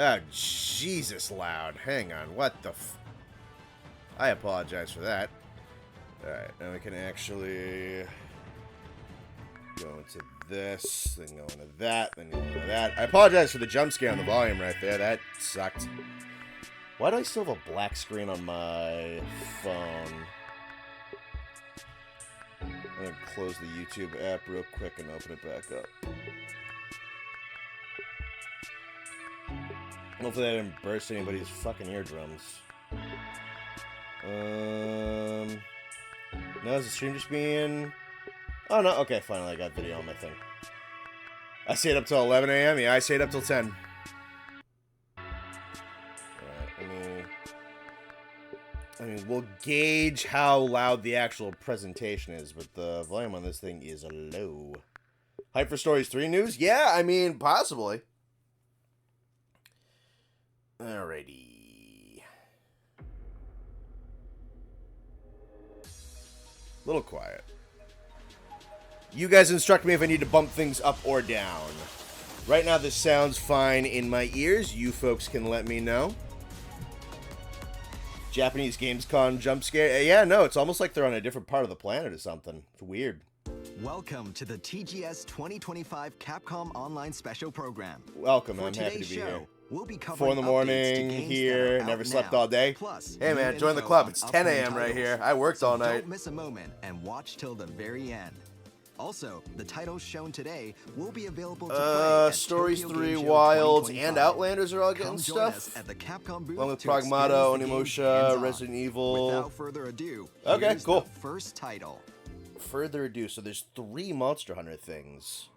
Oh, Jesus loud. Hang on. What the f... I apologize for that. Alright, now we can actually go into this, then go into that, then go into that. I apologize for the jump scare on the volume right there. That sucked. Why do I still have a black screen on my phone? I'm going to close the YouTube app real quick and open it back up. Hopefully I didn't burst anybody's fucking eardrums. No, is the stream just being... Oh, no. Okay, finally I got video on my thing. I stayed up till 11 a.m. Yeah, I stayed up till 10. Alright, I mean, we'll gauge how loud the actual presentation is, but the volume on this thing is low. Hype for Stories 3 news? Yeah, I mean, possibly. Alrighty. Little quiet. You guys instruct me if I need to bump things up or down. Right now this sounds fine in my ears. You folks can let me know. Japanese Gamescom jump scare. Yeah, no, it's almost like they're on a different part of the planet or something. It's weird. Welcome to the TGS 2025 Capcom Online Special Program. Welcome, I'm happy to be here. We'll be 4 in the morning here, never slept all day. Plus, hey man, join the club. It's 10 a.m. right here. I worked all night. Don't miss a moment and watch till the very end. Also, the titles shown today will be available to play at Stories Tokyo 3, Game Show Wilds, 2025. and Outlanders are all getting Come join stuff. us at the Capcom booth Along with to Pragmata, experience the game Onimusha, hands-on. Resident Evil. Without further ado, Okay, here's cool. the first title. Further ado, so there's 3 Monster Hunter things.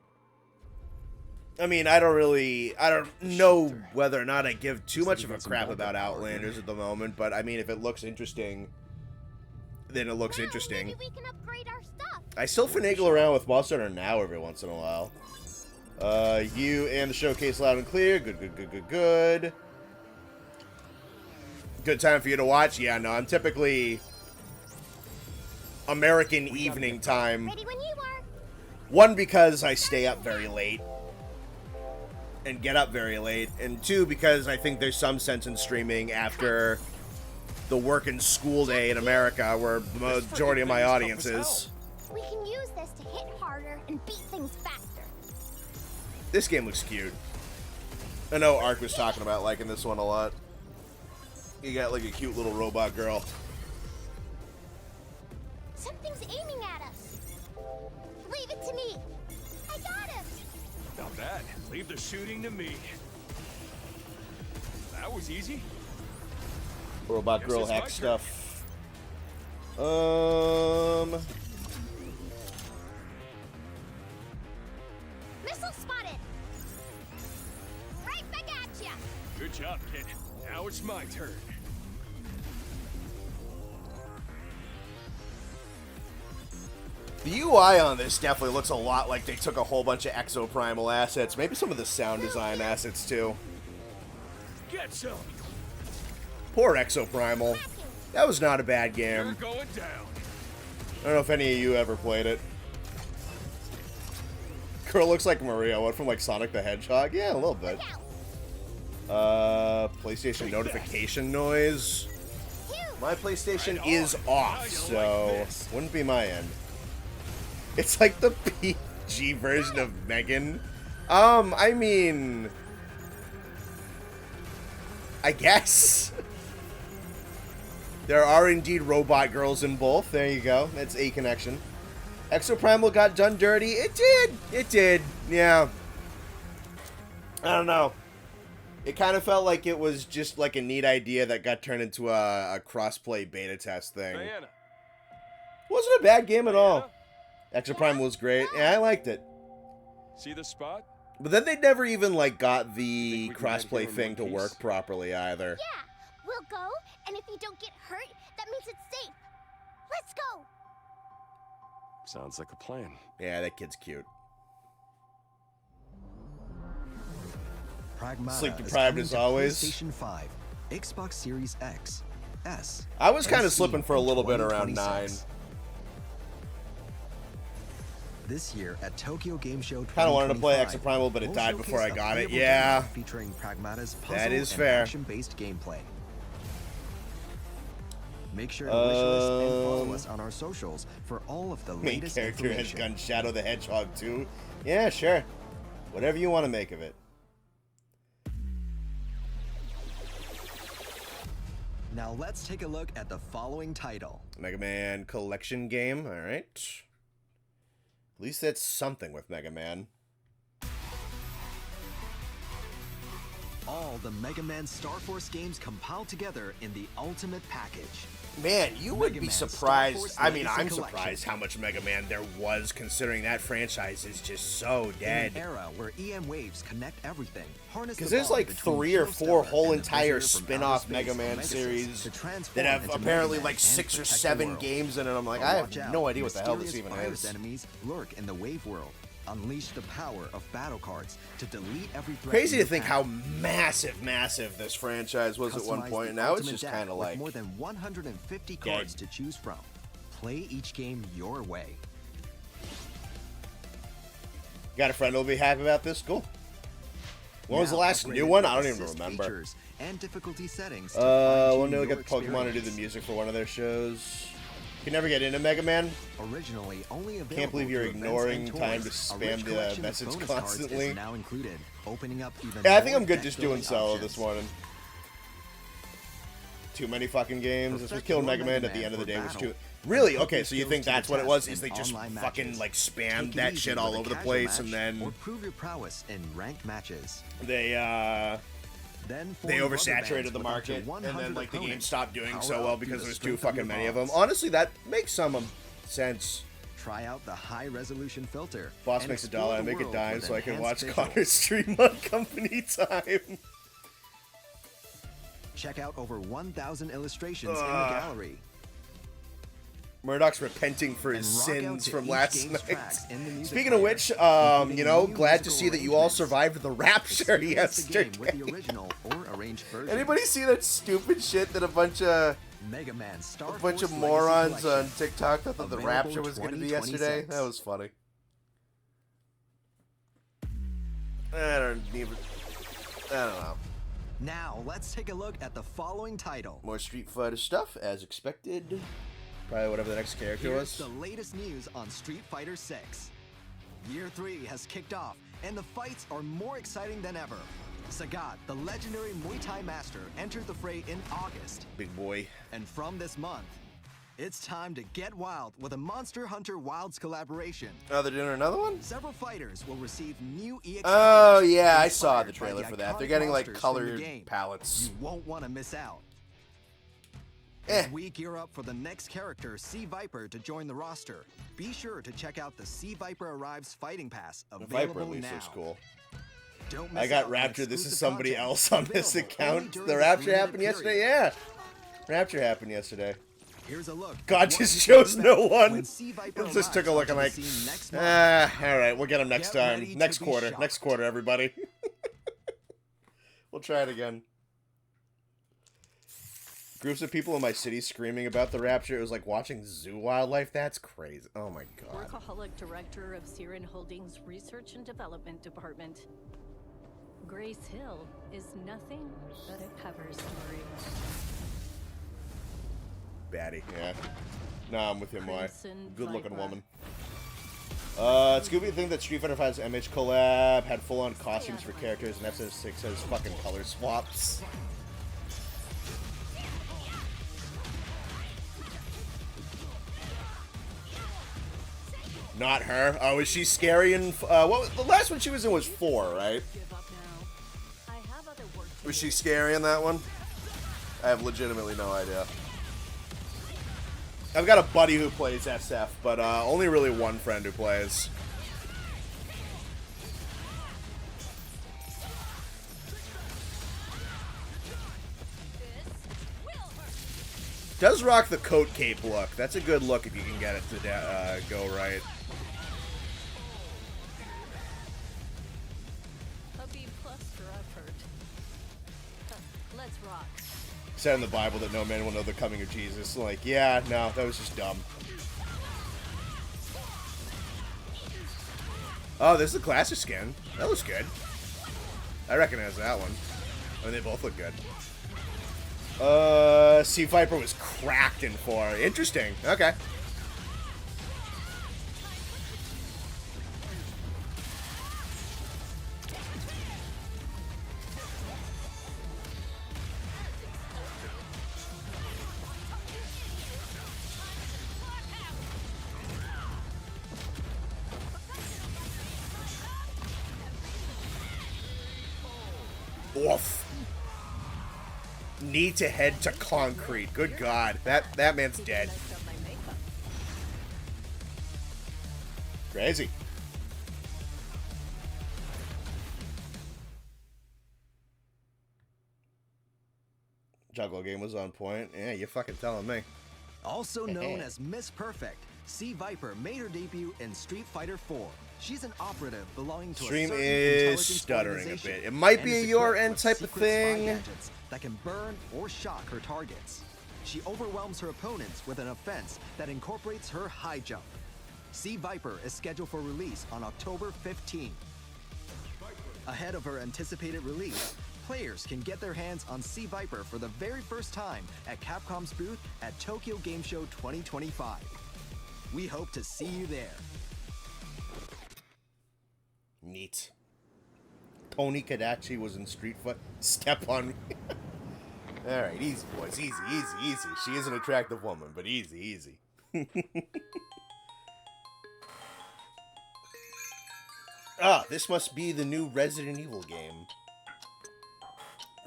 I mean, I don't know whether or not I give too much of a crap about Outlanders at the moment, but I mean, if it looks interesting, then it looks interesting. Maybe we can upgrade our stuff. I still finagle around with Monster Hunter now every once in a while. You and the showcase loud and clear. Good. Good time for you to watch? Yeah, no, I'm typically American evening time. Ready when you are. 1, because I stay up very late and get up very late, and 2, because I think there's some sense in streaming after the work and school day in America, where the majority of my audience is. We can use this to hit harder and beat things faster. This game looks cute. I know Ark was talking about liking this one a lot. You got like a cute little robot girl. Something's aiming at us. Leave it to me. I got him. Not bad. Leave the shooting to me. That was easy. Robot girl Guess it's hack my stuff. Missile spotted. Right back at ya. Good job, kid. Now it's my turn. The UI on this definitely looks a lot like they took a whole bunch of Exoprimal assets. Maybe some of the sound design assets, too. Get some. Poor Exoprimal. That was not a bad You're game. going down. I don't know if any of you ever played it. Girl looks like Maria. What, from like Sonic the Hedgehog? Yeah, a little bit. PlayStation notification noise. My PlayStation is off, so wouldn't be my end. It's like the PG version of Megan. I mean, I guess. There are indeed robot girls in both. There you go. That's a connection. Exoprimal got done dirty. It did. It did. Yeah. I don't know. It kind of felt like it was just like a neat idea that got turned into a cross-play beta test thing. Diana. Wasn't a bad game at all. Exoprimal was great. Yeah, I liked it. See the spot? But then they never even like got the Think we can cross-play get here in thing to one work piece? properly either. Yeah, we'll go, and if you don't get hurt, that means it's safe. Let's go. Sounds like a plan. Yeah, that kid's cute. Pragmata Sleep is deprived coming as to always. PlayStation 5, Xbox Series X, S. I was kind and of C slipping for a in little bit around 9. 2026. This year at Tokyo Game Show 2025. Kind of wanted to play Extra Primal, but it we'll died before I showcase a got it. playable Yeah. demo featuring Pragmata's puzzle That is and fair. action-based gameplay. Make sure to wish list and follow us on our socials for all of the Main latest character has information. gun Shadow the Hedgehog too. Yeah, sure. Whatever you want to make of it. Now let's take a look at the following title. Mega Man collection game. All right. At least that's something with Mega Man. All the Mega Man Star Force games compiled together in the ultimate package. Man, you would Mega be Man Star surprised. Force I mean, Legacy I'm Collection. surprised how much Mega Man there was, considering that franchise is just so dead. In an era where EM waves connect everything, harness Because the there's bond like between 3 or 4 Geostellar whole and the entire Visitor from spin-off outer Mega space Man Megasys series to transform that have into apparently Mega Man like and 6 or protect the 7 world. games in it. I'm like, But I watch have out, no idea what the hell this mysterious even virus is. enemies lurk in the wave world. Unleash the power of battle cards to delete every threat. Crazy in to think your how path. massive this franchise was at one Customize point. the Now it's ultimate just deck kind of with like more than 150 dead. cards to choose from. Play each game your way. Got a friend who'll be happy about this. Cool. When was the Now last upgraded new one? with I don't even assist remember. features and difficulty settings to We'll fine-tune never your get Pokemon to do the experience. music for one of their shows. Can never get into Mega Man. Originally only available Can't believe you're through events ignoring and time to tours, a spam rich the collection of message bonus cards constantly. is now included, opening up even Yeah, I think more I'm good just doing deck-building solo options. this morning. Too many fucking games. This was Perfect killing your Mega Man Mega at the Man end of the for day was battle. too. Really? Put Okay, your so you skills think to the that's what it test was? in Is they just online fucking matches. like Take spammed it that easy shit with all a over the casual place, and match, or then prove your prowess in ranked matches. they Then they form rubber oversaturated bands the with up to market, and 100 then like the game opponents. stopped doing Power so up well through because the there's too strength of fucking your many of them. bonds. Honestly, that makes some sense. Try out the high-resolution filter. Boss and makes explore $1, I the make a world dime with so I can watch enhanced Connor visuals. stream on company time. Check out over 1,000 illustrations in the gallery. Murdoch's repenting for his And rock out sins to from each last game's night. tracks in the music Speaking of player, which, including you know, new glad to musical see that you all arrangements. survived the rapture Experience the game yesterday. with the original or arranged version. Anybody see that stupid shit that a bunch of Mega Man Star a bunch of Force morons Legacy on Collection. TikTok thought that the Available rapture was going to be yesterday? 2026. That was funny. I don't know. Now, let's take a look at the following title. More Street Fighter stuff, as expected. Probably whatever the next character Here's was. the latest news on Street Fighter 6. Year 3 has kicked off, and the fights are more exciting than ever. Sagat, the legendary Muay Thai master, entered the fray in August. Big boy. And from this month, it's time to get wild with a Monster Hunter Wilds collaboration. Oh, they're doing another one? Several fighters will receive new EX Oh, colors yeah, I saw the inspired by trailer for that. iconic They're getting, like, monsters from the colored game. palettes. You won't want to miss out. Eh. As we gear up for the next character, Sea Viper, to join the roster, be sure to check out the Sea Viper Arrives Fighting Pass, The available Viper at least now. looks cool. Don't miss I got out on Rapture. This is exclusive somebody content else on this available only account. during The this Rapture limited happened yesterday? period. Yeah. Rapture happened yesterday. Here's a look. at God what just you can chose no expect one. when Sea Viper Just took a arrives look and onto like, the scene next month. alright, we'll get him next Get time. ready Next to be quarter. shocked. Next quarter, everybody. We'll try it again. Groups of people in my city screaming about the Rapture. It was like watching zoo wildlife. That's crazy. Oh my god. Workaholic Director of Siren Holdings Research and Development Department. Grace Hill is nothing but a cover story. Batty, yeah. Nah, I'm with him, why? Crimson Good looking Viper. woman. It's Scooby to think that Street Fighter V's MH collab had full-on costumes for characters, and FF6 has fucking color swaps. Not her. Oh, is she scary? And what was, the last one she was in was 4, right? Give up now. I have other work to Was do. she scary in that one? I have legitimately no idea. I've got a buddy who plays SF, but only really one friend who plays. Does rock the coat cape look. That's a good look if you can get it to go right. A B+ for effort. Let's rock. Said in the Bible that no man will know the coming of Jesus. Like, yeah, no, that was just dumb. Oh, this is a classic skin. That looks good. I recognize that one. I mean, they both look good. Sea Viper was cracked in 4. Interesting. Okay. Oof. Knee to head to concrete. Good God. That man's dead. Crazy. Juggle game was on point. Yeah, you're fucking telling me. Also known as Miss Perfect, Sea Viper made her debut in Street Fighter 4. She's an operative belonging to Stream a certain is intelligence stuttering a organization bit. It might and be a is your equipped end with type of secret spy thing. gadgets that can burn or shock her targets. She overwhelms her opponents with an offense that incorporates her high jump. Sea Viper is scheduled for release on October 15th. Ahead of her anticipated release, players can get their hands on Sea Viper for the very first time at Capcom's booth at Tokyo Game Show 2025. We hope to see you there. Neat. Pony Kadachi was in Street Fighter. Step on me. Alright, easy, boys. Easy, easy, easy. She is an attractive woman, but easy, easy. Ah, this must be the new Resident Evil game.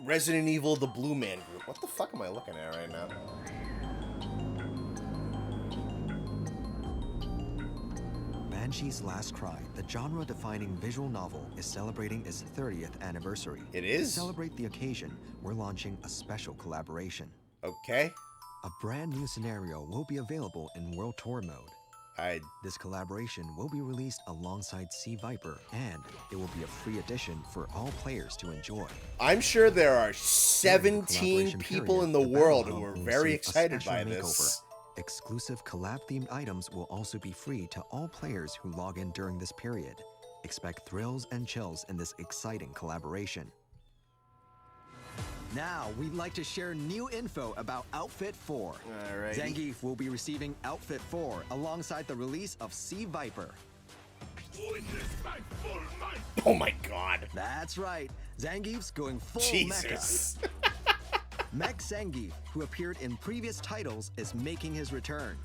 Resident Evil, the Blue Man Group. What the fuck am I looking at right now? Banshee's Last Cry, the genre-defining visual novel, is celebrating its 30th anniversary. It is? To celebrate the occasion, we're launching a special collaboration. Okay. A brand new scenario will be available in World Tour mode. This collaboration will be released alongside Sea Viper, and it will be a free edition for all players to enjoy. I'm sure there are 17 collaboration people period, in the the world battle who hub are will very receive a excited special by this. Exclusive collab-themed items will also be free to all players who log in during this period. Expect thrills and chills in this exciting collaboration. Now, we'd like to share new info about Outfit 4. Alrighty. Zangief will be receiving Outfit 4 alongside the release of Sea Viper. Oh my God. That's right, Zangief's going full Jesus. mecha. Mech Zangief, who appeared in previous titles, is making his return.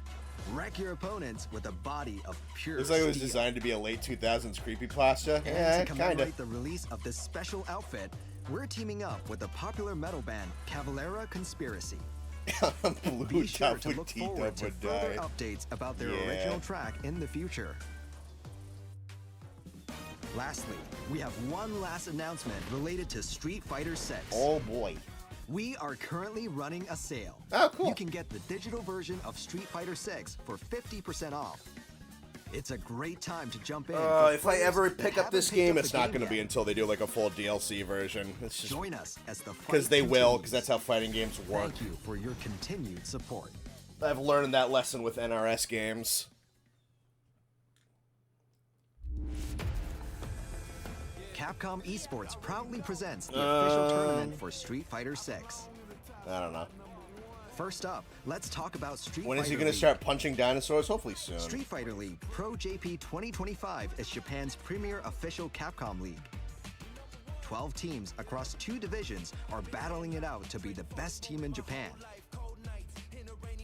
Wreck your opponents with a body of pure Looks like it was steel. designed to be a late 2000s creepypasta. And Yeah, to commemorate kinda. the release of this special outfit, we're teaming up with the popular metal band Cavalera Conspiracy. Blue Be sure to look Tabletita forward to would further die. updates about their Yeah. original track in the future. Lastly, we have one last announcement related to Street Fighter 6. Oh boy. We are currently running a sale. Oh, cool. You can get the digital version of Street Fighter 6 for 50% off. It's a great time to jump in. for If I players ever that pick up haven't this picked game, up it's the not game going to be yet. until they do like a full DLC version. It's just Join us as the fight because they will, because continues. that's how fighting games work. Thank you for your continued support. I've learned that lesson with NRS games. Capcom Esports proudly presents the official tournament for Street Fighter 6. I don't know. First up, let's talk about Street When Fighter is he going to League. start punching dinosaurs? Hopefully soon. Street Fighter League Pro JP 2025 is Japan's premier official Capcom league. 12 teams across 2 divisions are battling it out to be the best team in Japan.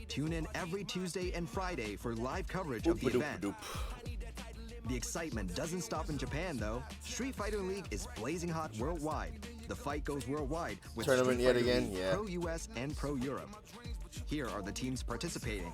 Tune in every Tuesday and Friday for live coverage of the event. Oop-a-doop-a-doop. The excitement doesn't stop in Japan, though. Street Fighter League is blazing hot worldwide. The fight goes worldwide with Tournament Street yet Fighter again? League Yeah. Pro US and Pro Europe. Here are the teams participating.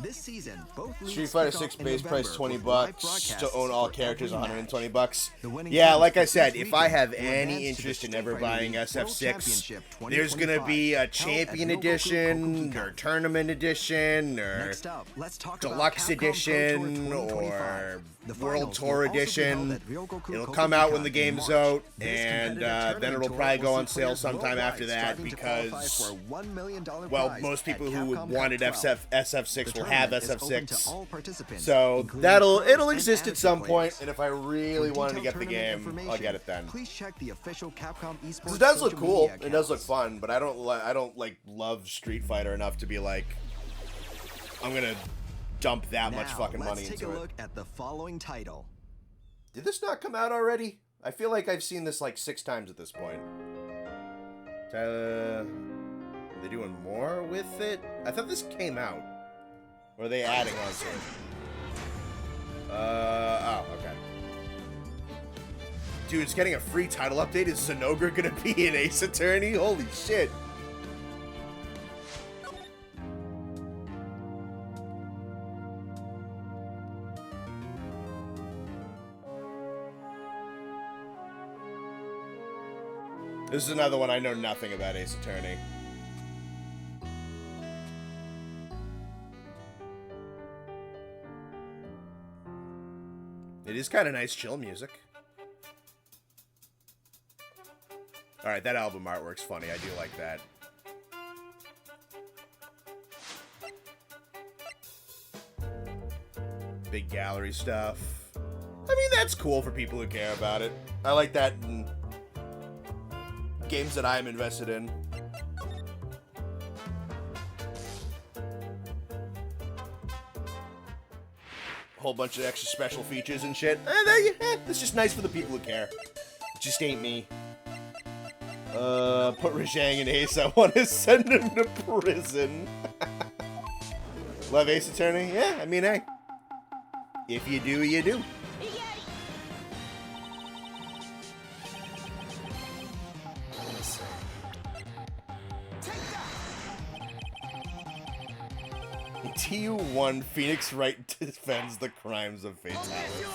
This season, both leagues Street Fighter kick 6 off in base price November $20 with live to broadcasts own all for characters, every $120 match. bucks. The winning Yeah, teams like I for said, each if I region have will any advance to the interest in Street ever Fighter buying League World SF6, Championship there's gonna be a 2025, champion held at edition Ryogoku or Kokukan. tournament edition or Next up, let's talk about deluxe Capcom Pro Tour edition 2025. or World Tour Edition. It'll come out when the game's out, and then it'll probably go on sale sometime after that because, well, most people who wanted SF6 will have SF6. So it'll exist at some point, and if I really wanted to get the game, I'll get it then. Please check the official Capcom Esports. It does look social cool. media It does look accounts. fun, but I don't like love Street Fighter enough to be like, I'm gonna dump that much fucking money Let's take into a it. look at the following title. Did this not come out already? I feel like I've seen this like 6 times at this point. Are they doing more with it? I thought this came out. Or are they adding on to it? Oh, okay. Dude, it's getting a free title update. Is Zenogre gonna be an Ace Attorney? Holy shit. This is another one I know nothing about Ace Attorney. It is kind of nice chill music. Alright, that album artwork's funny. I do like that. Big gallery stuff. I mean, that's cool for people who care about it. I like that in games that I'm invested in. Whole bunch of extra special features and shit. It's just nice for the people who care. It just ain't me. Put Rajang in Ace. I want to send him to prison. Love Ace Attorney? Yeah, I mean, hey. If you do, you do. TU1 Phoenix Wright defends the crimes of fatality.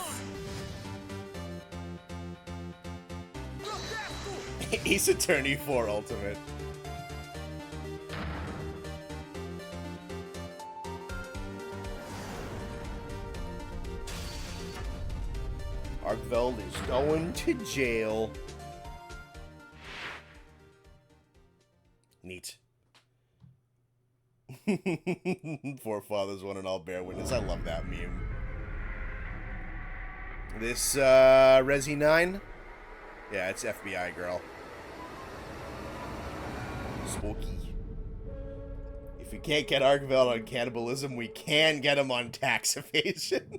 Ace Attorney 4 Ultimate. Arkveld is going to jail. Neat. Forefathers one and all bear witness. I love that meme. This Resi 9? Yeah, it's FBI girl. Spooky. If we can't get Arkveld on cannibalism, we can get him on tax evasion.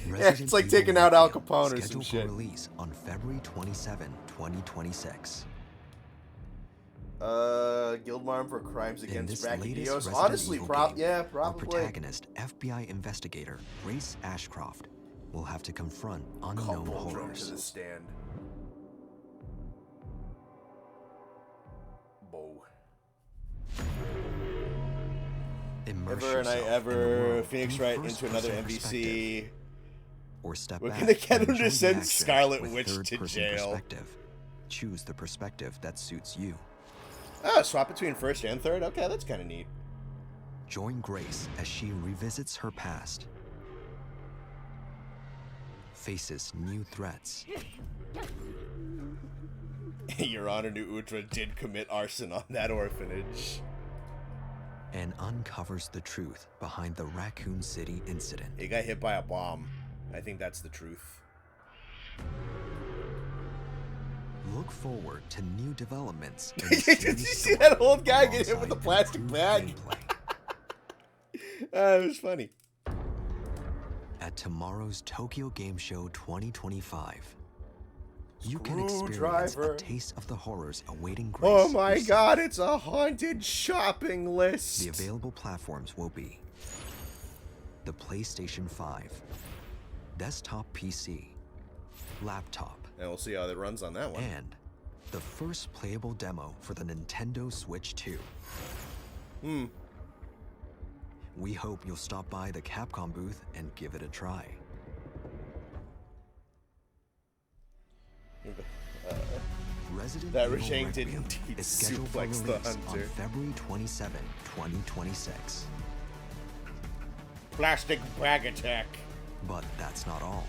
Yeah, it's like taking out Al Capone or some shit. For release on February 27, 2026. Guildmarm for crimes In against this latest Brachydios. Resident Honestly, Evil game, yeah, our probably. protagonist, FBI investigator Grace Ashcroft, will have to confront unknown Couple drunk to horrors. the stand. Bow. Immerse Ever and I yourself in the ever world Phoenix through Wright into another first-person MVC. perspective. Or step We're back gonna get and him to enjoy the send action Scarlet with Witch to third-person jail. perspective. Choose the perspective that suits you. Oh, swap between first and third? Okay, that's kind of neat. Join Grace as she revisits her past, faces new threats, Your Honor, New Utra did commit arson on that orphanage. and uncovers the truth behind the Raccoon City incident. He got hit by a bomb. I think that's the truth. Look forward to new developments. in Did the you series see story that old guy get hit with a alongside plastic improved bag? gameplay. It was funny. At tomorrow's Tokyo Game Show 2025, you can experience Screwdriver. a taste of the horrors awaiting Grace. Oh my herself. god, it's a haunted shopping list. The available platforms will be the PlayStation 5, desktop PC, laptop, And we'll see how that runs on that one. and the first playable demo for the Nintendo Switch 2. We hope you'll stop by the Capcom booth and give it a try. Resident That Evil Rashang did Requiem indeed is scheduled for suplex the release hunter. on February 27, 2026. Plastic bag attack. But that's not all.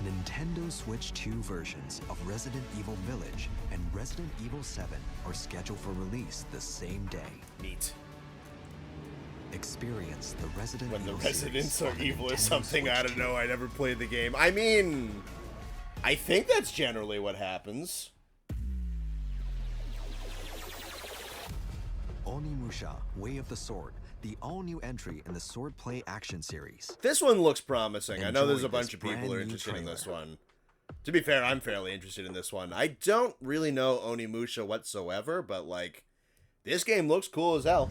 Nintendo Switch 2 versions of Resident Evil Village and Resident Evil 7 are scheduled for release the same day. Neat. Experience the Resident When the Evil residents series are on the evil is Nintendo something Switch I don't 2. know. I never played the game. I mean, I think that's generally what happens. Onimusha, Way of the Sword, the all-new entry in the Swordplay action series. This one looks promising. I know there's a Enjoy bunch this of people who are brand-new interested in this trailer. one. To be fair, I'm fairly interested in this one. I don't really know Onimusha whatsoever, but, like, this game looks cool as hell.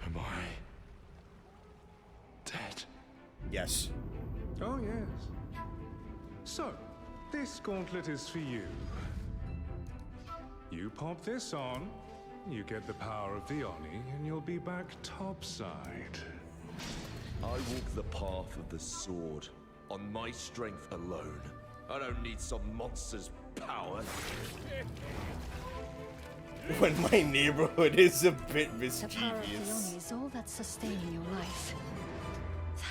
Am I dead? Yes. Oh, yes. So, this gauntlet is for you. You pop this on, you get the power of the Oni, and you'll be back topside. I walk the path of the sword on my strength alone. I don't need some monster's power. When my neighborhood is a bit The power of the mischievous. Oni is all that's sustaining your life.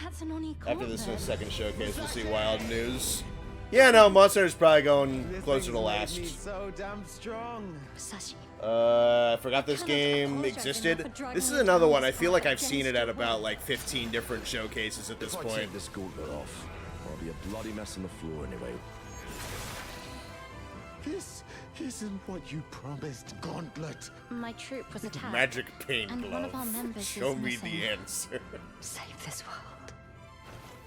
That's an Oni After gauntlet. this second showcase, we'll see wild news. Yeah, no, Monster is probably going closer to last. So damn strong. Musashi. I forgot this Cannot game apologize existed. enough for dragging This is me another down one. I this feel like path I've seen it against at your about will. like 15 different showcases at this If I point. take this gauntlet off, I'll be a bloody mess on the floor anyway. This isn't what you promised, Gauntlet. My troop was attacked. Magic pain And one of our glove. members Show is me missing. the answer. Save this world.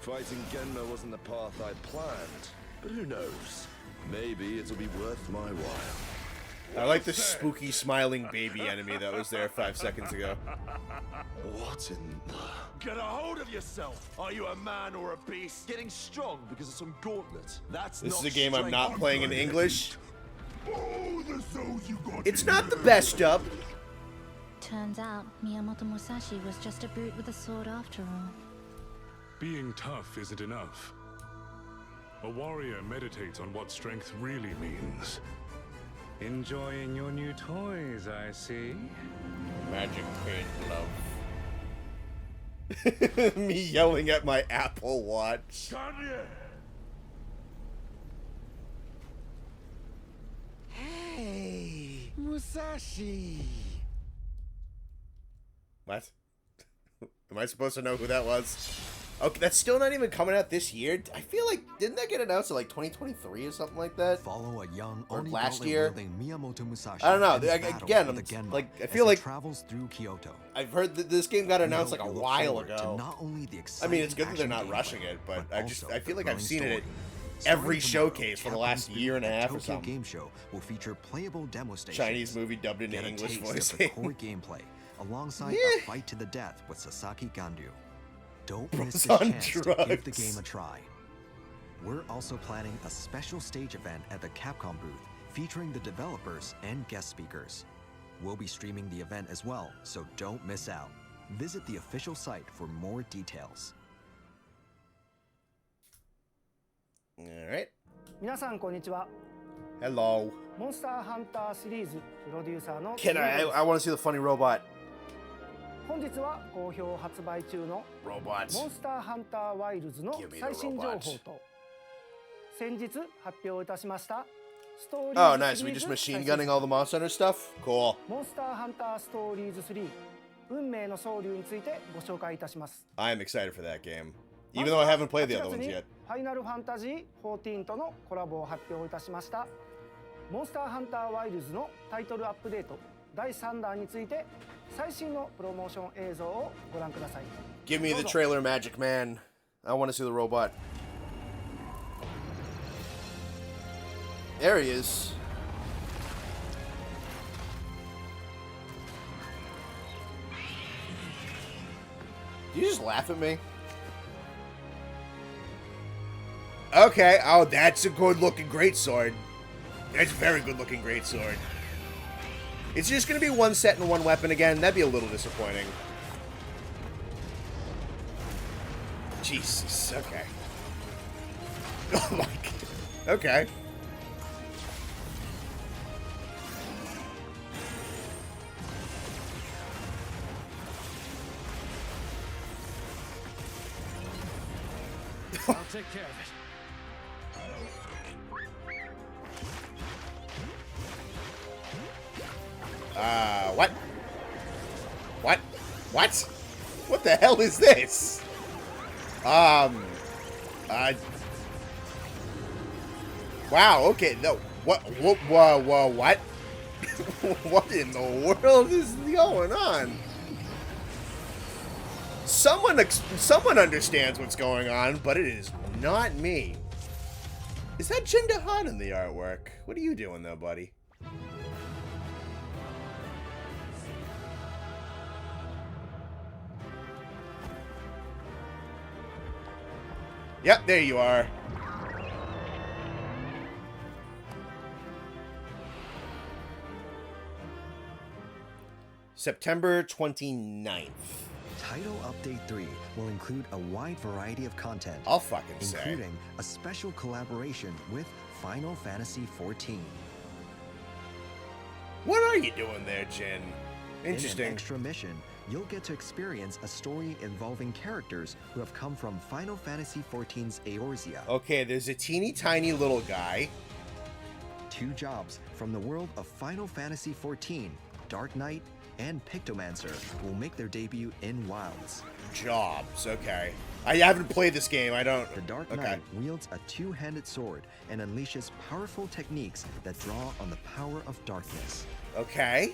Fighting Genma wasn't the path I planned, but who knows? Maybe it'll be worth my while. I like the spooky smiling baby enemy that was there 5 seconds ago. What in the... Get a hold of yourself! Are you a man or a beast? Getting strong because of some gauntlet. That's This not is a game I'm strength. not playing in English. Oh, the souls you got. It's not the best dub. Turns out Miyamoto Musashi was just a brute with a sword after all. Being tough isn't enough. A warrior meditates on what strength really means. Enjoying your new toys, I see. Magic pain glove. Me yelling at my Apple Watch. Hey, Musashi. What? Am I supposed to know who that was? Okay, that's still not even coming out this year. I feel like, didn't that get announced in like 2023 or something like that? Follow a young Or Oni last gauntlet year. wielding Miyamoto Musashi. I don't know. in his I- battle again, with I'm the Genma like, I as feel he like- travels through Kyoto. I've heard that this game got announced like a You look while forward to ago. not only the I mean, it's exciting good that they're action not gameplay, rushing it, but I also feel the like I've growing seen it story. every Starting tomorrow, showcase for the Capcom's last year and a booth at half or Tokyo something. Game Show will feature playable demo stations. Chinese movie dubbed into Get a English taste of the voicing. core gameplay alongside Yeah. a fight to the death with Sasaki Ganryu. Don't Bro's miss this on chance to give the drugs. game a try. We're also planning a special stage event at the Capcom booth featuring the developers and guest speakers. We'll be streaming the event as well, so don't miss out. Visit the official site for more details. All right. 皆さんこんにちは。 Hello. モンスターハンターシリーズプロデューサーの Can I? I want to see the funny robot. 本日は好評発売中の Robots. モンスターハンターワイルズの Give me the 最新情報 robots. と先日発表いたしましたストーリ Oh, ーズ nice. シ We リー just ズ machine 最新 gunning all the Monster Hunter stuff? Cool. モンスターハンターストーリーズ3運命の総流についてご紹介いたします I am excited for that game. Even though I haven't played the other 8 ones 月に yet. ファイナルファンタジー14とのコラボを発表いたしましたモンスターハンターワイルズのタイトルアップデート第3弾について最新のプロモーション映像をご覧ください Give me the trailer, Magic Man. I want to see the robot. There he is. Did you just laugh at me? Okay. Oh, that's a good-looking greatsword. That's a very good-looking greatsword. It's just going to be one set and one weapon again. That'd be a little disappointing. Jesus. Okay. Oh my god. Okay. I'll take care of it. What? What? What? What the hell is this? Wow, okay, no. What? What? What in the world is going on? Someone understands what's going on, but it is not me. Is that Jinder Han in the artwork? What are you doing though, buddy? Yep, there you are. September 29th. Title Update 3 will include a wide variety of content. I'll fucking say. Including a special collaboration with Final Fantasy XIV. What are you doing there, Jin? Interesting. In an extra mission, you'll get to experience a story involving characters who have come from Final Fantasy XIV's Eorzea. Okay, there's a teeny tiny little guy. 2 jobs from the world of Final Fantasy XIV, Dark Knight, and Pictomancer will make their debut in Wilds. Jobs, okay. I haven't played this game, I don't... The Dark Knight wields a 2-handed sword and unleashes powerful techniques that draw on the power of darkness. Okay.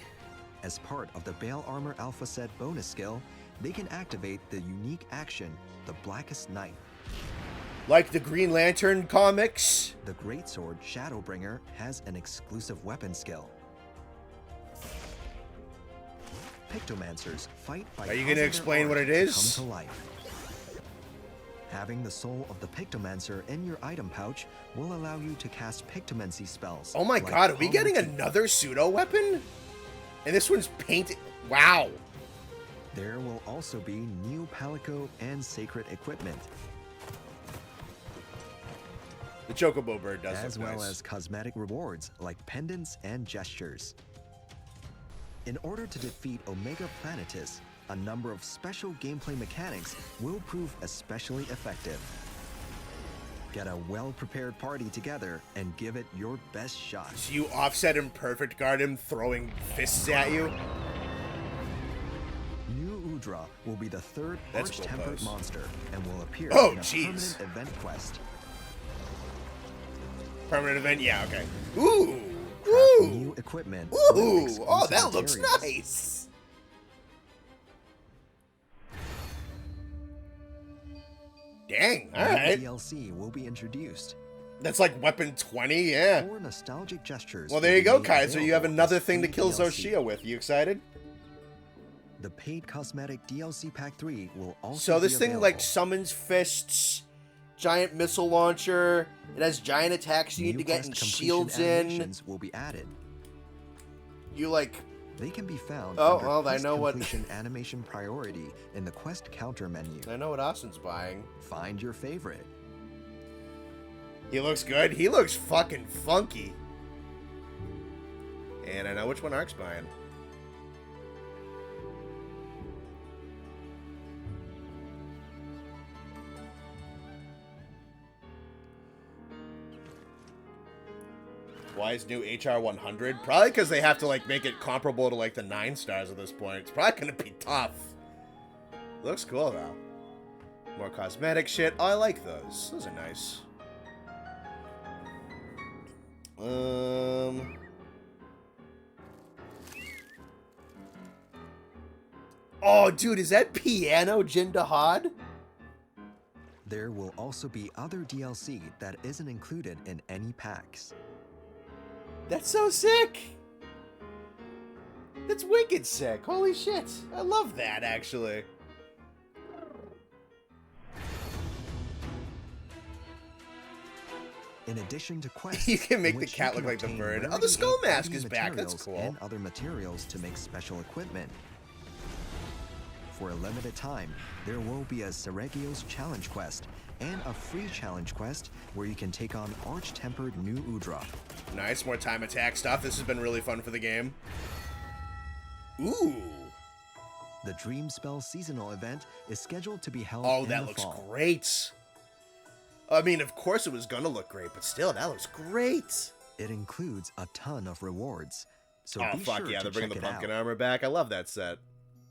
As part of the Bale Armor Alpha Set bonus skill, they can activate the unique action, the Blackest Night. Like the Green Lantern comics? The Greatsword Shadowbringer has an exclusive weapon skill. Pictomancers fight by... Are you going to explain what it is? Come to life. Having the soul of the Pictomancer in your item pouch will allow you to cast Pictomancy spells. Oh my god, are we getting another pseudo weapon? And this one's painted... Wow. There will also be new Palico and Sacred equipment. The Chocobo bird does as look well nice. as cosmetic rewards like pendants and gestures. In order to defeat Omega Planetus, a number of special gameplay mechanics will prove especially effective. Get a well-prepared party together and give it your best shot. So you offset and perfect guard him throwing fists at you? New Udra will be the 3rd That's Arch-Tempered monster and will appear Oh, in a jeez. permanent event quest. Permanent event? Yeah, okay. Ooh! Craft Ooh! new equipment. Ooh! Oh, that looks nice! Dang, alright. DLC will be introduced. That's like weapon 20, yeah. 4 nostalgic gestures. Well, there you go, Kaiser. You have another thing to kill Zoshia with. You excited? The paid cosmetic DLC Pack 3 will also So this be thing, available. like, summons fists, giant missile launcher, it has giant attacks you need to get and shields in. Will be added. You, like... They can be found Oh, under well, I quest know what... completion animation priority in the quest counter menu. I know what Austin's buying. Find your favorite. He looks good. He looks fucking funky. And I know which one Ark's buying. Why is new HR 100? Probably because they have to like make it comparable to like the 9 stars at this point. It's probably gonna be tough. Looks cool though. More cosmetic shit. Oh, I like those. Those are nice. Oh, dude, is that Piano Jindahad? There will also be other DLC that isn't included in any packs. That's so sick! That's wicked sick. Holy shit. I love that, actually. In addition to quests, You can make the which cat you look can like the obtain bird. Oh, rarity the skull and mask item is back. That's materials cool. And other materials to make special equipment. For a limited time, there will be a Seregios challenge quest and a free challenge quest where you can take on Arch-Tempered New Udra. Nice, more time attack stuff. This has been really fun for the game. Ooh. The Dream Spell seasonal event is scheduled to be held Oh, in that the looks fall. great. I mean, of course it was gonna look great, but still, that looks great. It includes a ton of rewards, so Oh, be fuck sure yeah, to they're bringing check the it pumpkin out. armor back. I love that set.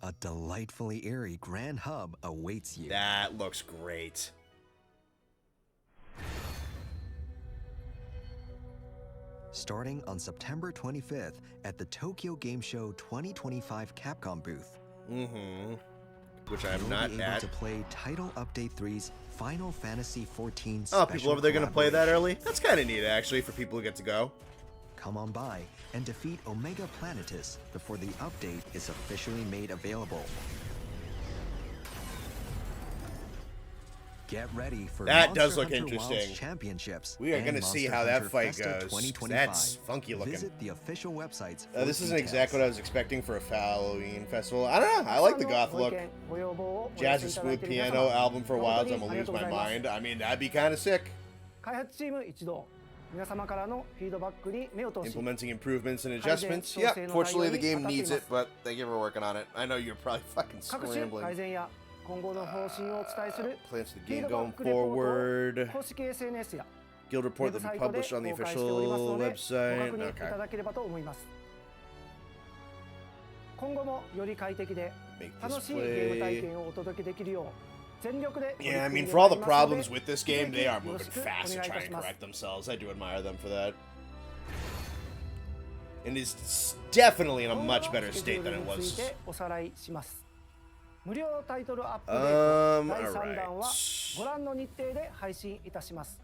A delightfully eerie grand hub awaits you. That looks great. Starting on September 25th at the Tokyo Game Show 2025 Capcom booth. Mm-hmm. Which I'm You'll not be able at. to play Title Update 3's Final Fantasy XIV Oh, people over there gonna play that collaboration. early? That's kind of neat, actually, for people who get to go. Come on by and defeat Omega Planetus before the update is officially made available. Get ready for That Monster does look Hunter Wilds interesting. Championships. We are and gonna see Monster how that Hunter fight Festa goes. 2025. That's funky looking. Visit the official websites. This isn't exactly what I was expecting for a Halloween festival. I don't know. I like the goth look. Jazz and smooth piano album for Wilds. I'm gonna lose my mind. I mean, that'd be kind of sick. 開発チーム一同皆様からのフィードバックに目を通し Implementing improvements and adjustments. Yeah, fortunately the game needs it, but thank you for working on it. I know you're probably fucking 各種改 scrambling. 善や今後の方針をお伝えする Plans for フ the ィー game ドバ going ックレポート forward. を公式 SNS や Guild ウェ report ブ that サ will イ be トで published on the 公開しております official のでご website. 確認いた Okay. だければと思います今後もより快適で Make 楽 this しいゲーム体 play. 験をお届けできるよう全力で Yeah, I 取り組 mean, んで for all the まいります problems ので with this game, they are ぜひよろ moving しくお fast to 願いい try たし and ます correct themselves. I do admire them for that. And it's definitely in a 今後の much better スケジュ state ー than ル it につ was. いておさらいします無料タイトルアップデート第3弾は alright. ご覧の日程で配信いたします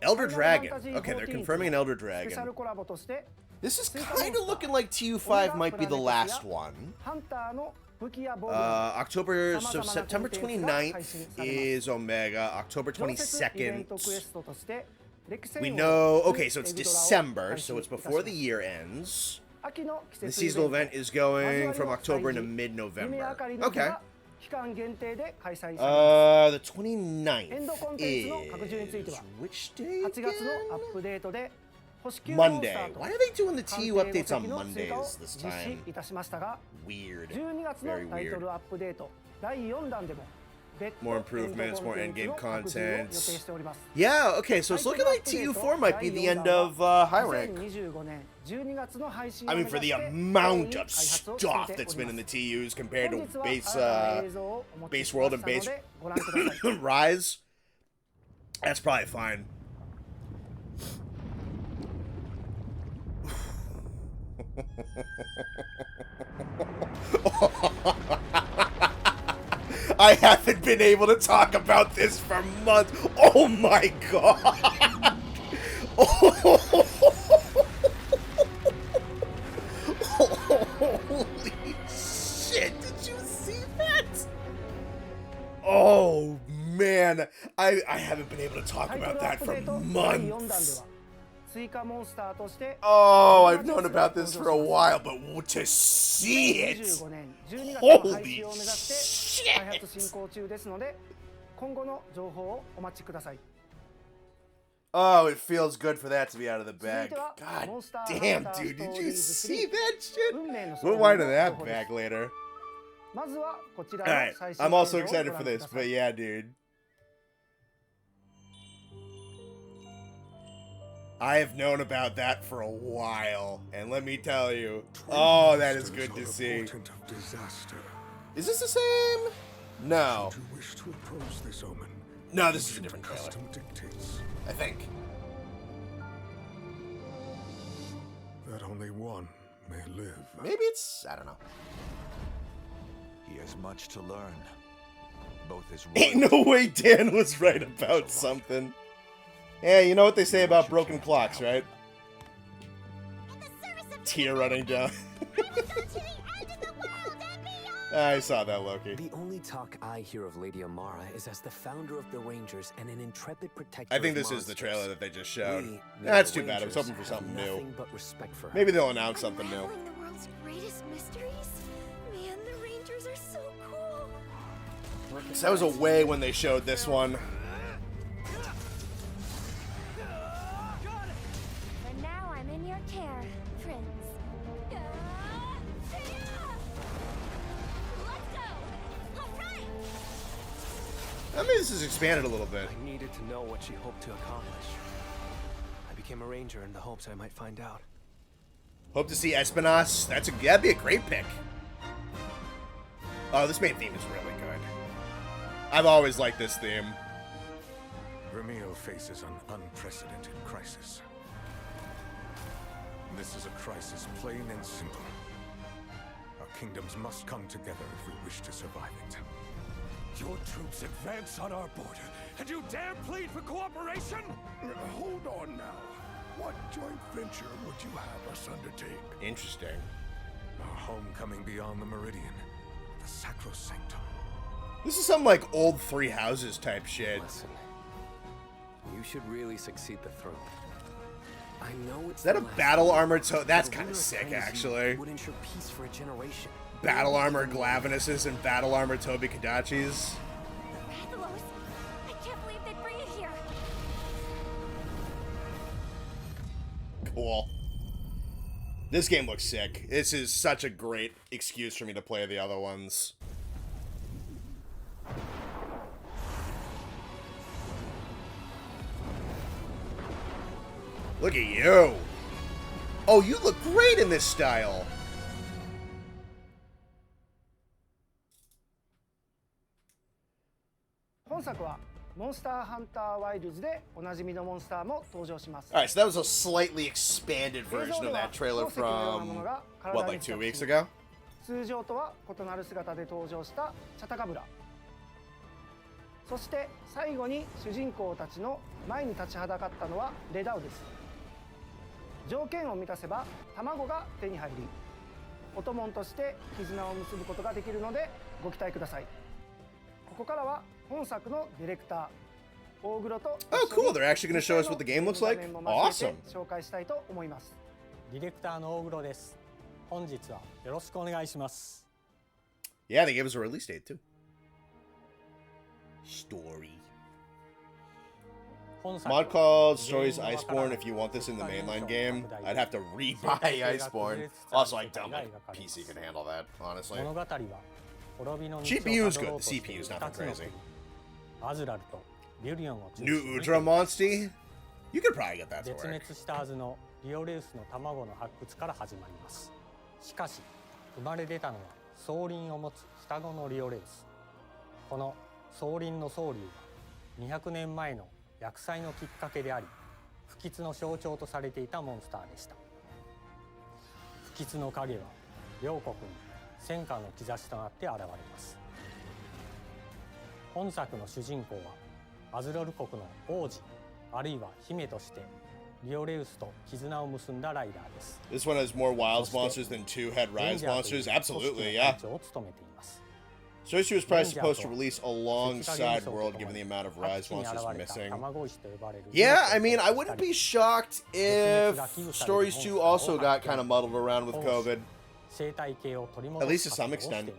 Elder ファイナル Dragon. ファンタジー Okay, they're 14 confirming an Elder スペシャ Dragon. ルコラボとして This is kind of looking like TU5 might be the last one. ハンターの武器や防具など October, so 様々な September コンテンツが配 29th 信されます is Omega. October 常設イベントクエ 22nd. ストとして歴戦 We 王 know. と Okay, so it's エグドラを December, 配 so 信 it's いたします before the year ends. 秋の季 The 節イ seasonal ベン event ト is going 交 from わり October の into 祭事夢 mid-November. 明かりの日 Okay. が期間限定で開催されます The 29th エンドコンテンツの拡充について is は which day 8月 again? のアップデートで星級モンスタ Monday. ーと Why are they doing the 鑑 TU 定 updates 後 on 席の追加を Mondays this 実 time? 施いたしましたが Weird. 12月の Very タイト weird. ルアップデート第4弾でも別途 More エン improvements, ド more コンテンツ endgame の拡充を予定 contents. しております Yeah, okay, so it's looking like TU4 might be the end of high rank. 2025年12月の配信 I を mean, 目 for 指 the して amount 開 of 発を stuff 進めて that's おり been ま in す the TUs compared 本 to 日は base 新たな映像をお持ち base し world ま and したの base でご覧ください Rise. That's probably fine. I haven't been able to talk about this for months. Oh my god. Holy shit. Did you see that? Oh man. I haven't been able to talk タイト about ルアッ that プ for デート第4弾で months. は追加モンスターとして Oh, I've known about this for a while, but to see it. 2025年12月の配信を目指して Holy 開発進行中ですので今後の情報をお待ちください Oh, it feels good for that to be out of the 続い bag. ては God モンスター damn, ハンター dude, スト did ー you リーズ see 3 that shit? 運命の We'll 相 wind 談 into の that 情報です back later. まずはこちらの Alright, 最新 I'm 映像 also をご excited 覧 for く this, ださ but い yeah, dude. I have known about that for a while, and let me tell you, oh, that is good to see. Portent of disaster. Is this the same? No. Should you wish to approach this omen? No, this is a ancient different trailer, custom dictates I think. that only one may live. Maybe it's, I don't know. He has much to learn. Both his Ain't no way Dan was right about something. Yeah, you know what they say about broken clocks, right? In the service of Tear running down. I will go to the end of the world and beyond! I saw that, Loki. The only talk I hear of Lady Amara is as the founder of the Rangers and an intrepid protector I think of this is the monsters. trailer that they just showed. We, That's the too bad. I was Rangers, hoping for have something new. nothing but respect for her. Maybe they'll announce something new. Unraveling the world's greatest mysteries? Man, the Rangers are so cool! So that was a way when they showed this one. For now, I'm in your care, Prince. Let's go! Alright! I mean, this is expanded a little bit. I needed to know what she hoped to accomplish. I became a ranger in the hopes I might find out. Hope to see Espinas. That'd be a great pick. Oh, this main theme is really good. I've always liked this theme. Remio faces an unprecedented crisis. This is a crisis plain and simple. Our kingdoms must come together if we wish to survive it. Your troops advance on our border, and you dare plead for cooperation? Hold on now. What joint venture would you have us undertake? Interesting. Our homecoming beyond the meridian. The sacrosanctum. This is some like old Three Houses type shit. Listen, you should really succeed the throne. I know it's Is that a battle armor toe? That's kind of sick, actually. Would ensure peace for a generation. Battle armor Glavenuses and battle armor Toby Kadachis. Rathalos, I can't believe they'd bring it here. Cool. This game looks sick. This is such a great excuse for me to play the other ones. Look at you. Oh, you look great in this style. Alright, so that was a slightly expanded version of that trailer from, what, like 2 weeks ago? 通常とは異なる姿で登場したチャタカブラ。そして最後に主人公たちの前に立ちはだかったのはレダウです。条件を満たせば卵が手に入り、お供として絆を結ぶことができるのでご期待ください。ここからは本作のディレクター大黒と Oh, cool. They're actually going to show us what the game looks like? Awesome. 紹介したいと思います。ディレクターの大黒です。本日はよろしくお願いします。Yeah, they gave us a release date too. Story. Mod called Stories Iceborne. If you want this in the mainline game, I'd have to re-buy Iceborne. Also, I doubt my PC can handle that, honestly. GPU is good. The CPU is nothing crazy. New Udra Monsty? You could probably get that to work. しかし生まれ出たのは双輪を持つ双子のリオレウス。この双輪の双竜は200年前の厄災のきっかけであり、不吉の象徴とされていたモンスターでした。不吉の影は両国に戦火の兆しとなって現れます。本作の主人公はアズロル国の王子あるいは姫としてリオレウスと絆を結んだライダーです。This one has more Wilds monsters than 2 had Rise monsters? Absolutely, yeah. Stories 2 was probably supposed to release alongside World given the amount of Rise monsters missing. Yeah, I mean, I wouldn't be shocked if Stories 2 also got kind of muddled around with COVID. At least to some extent.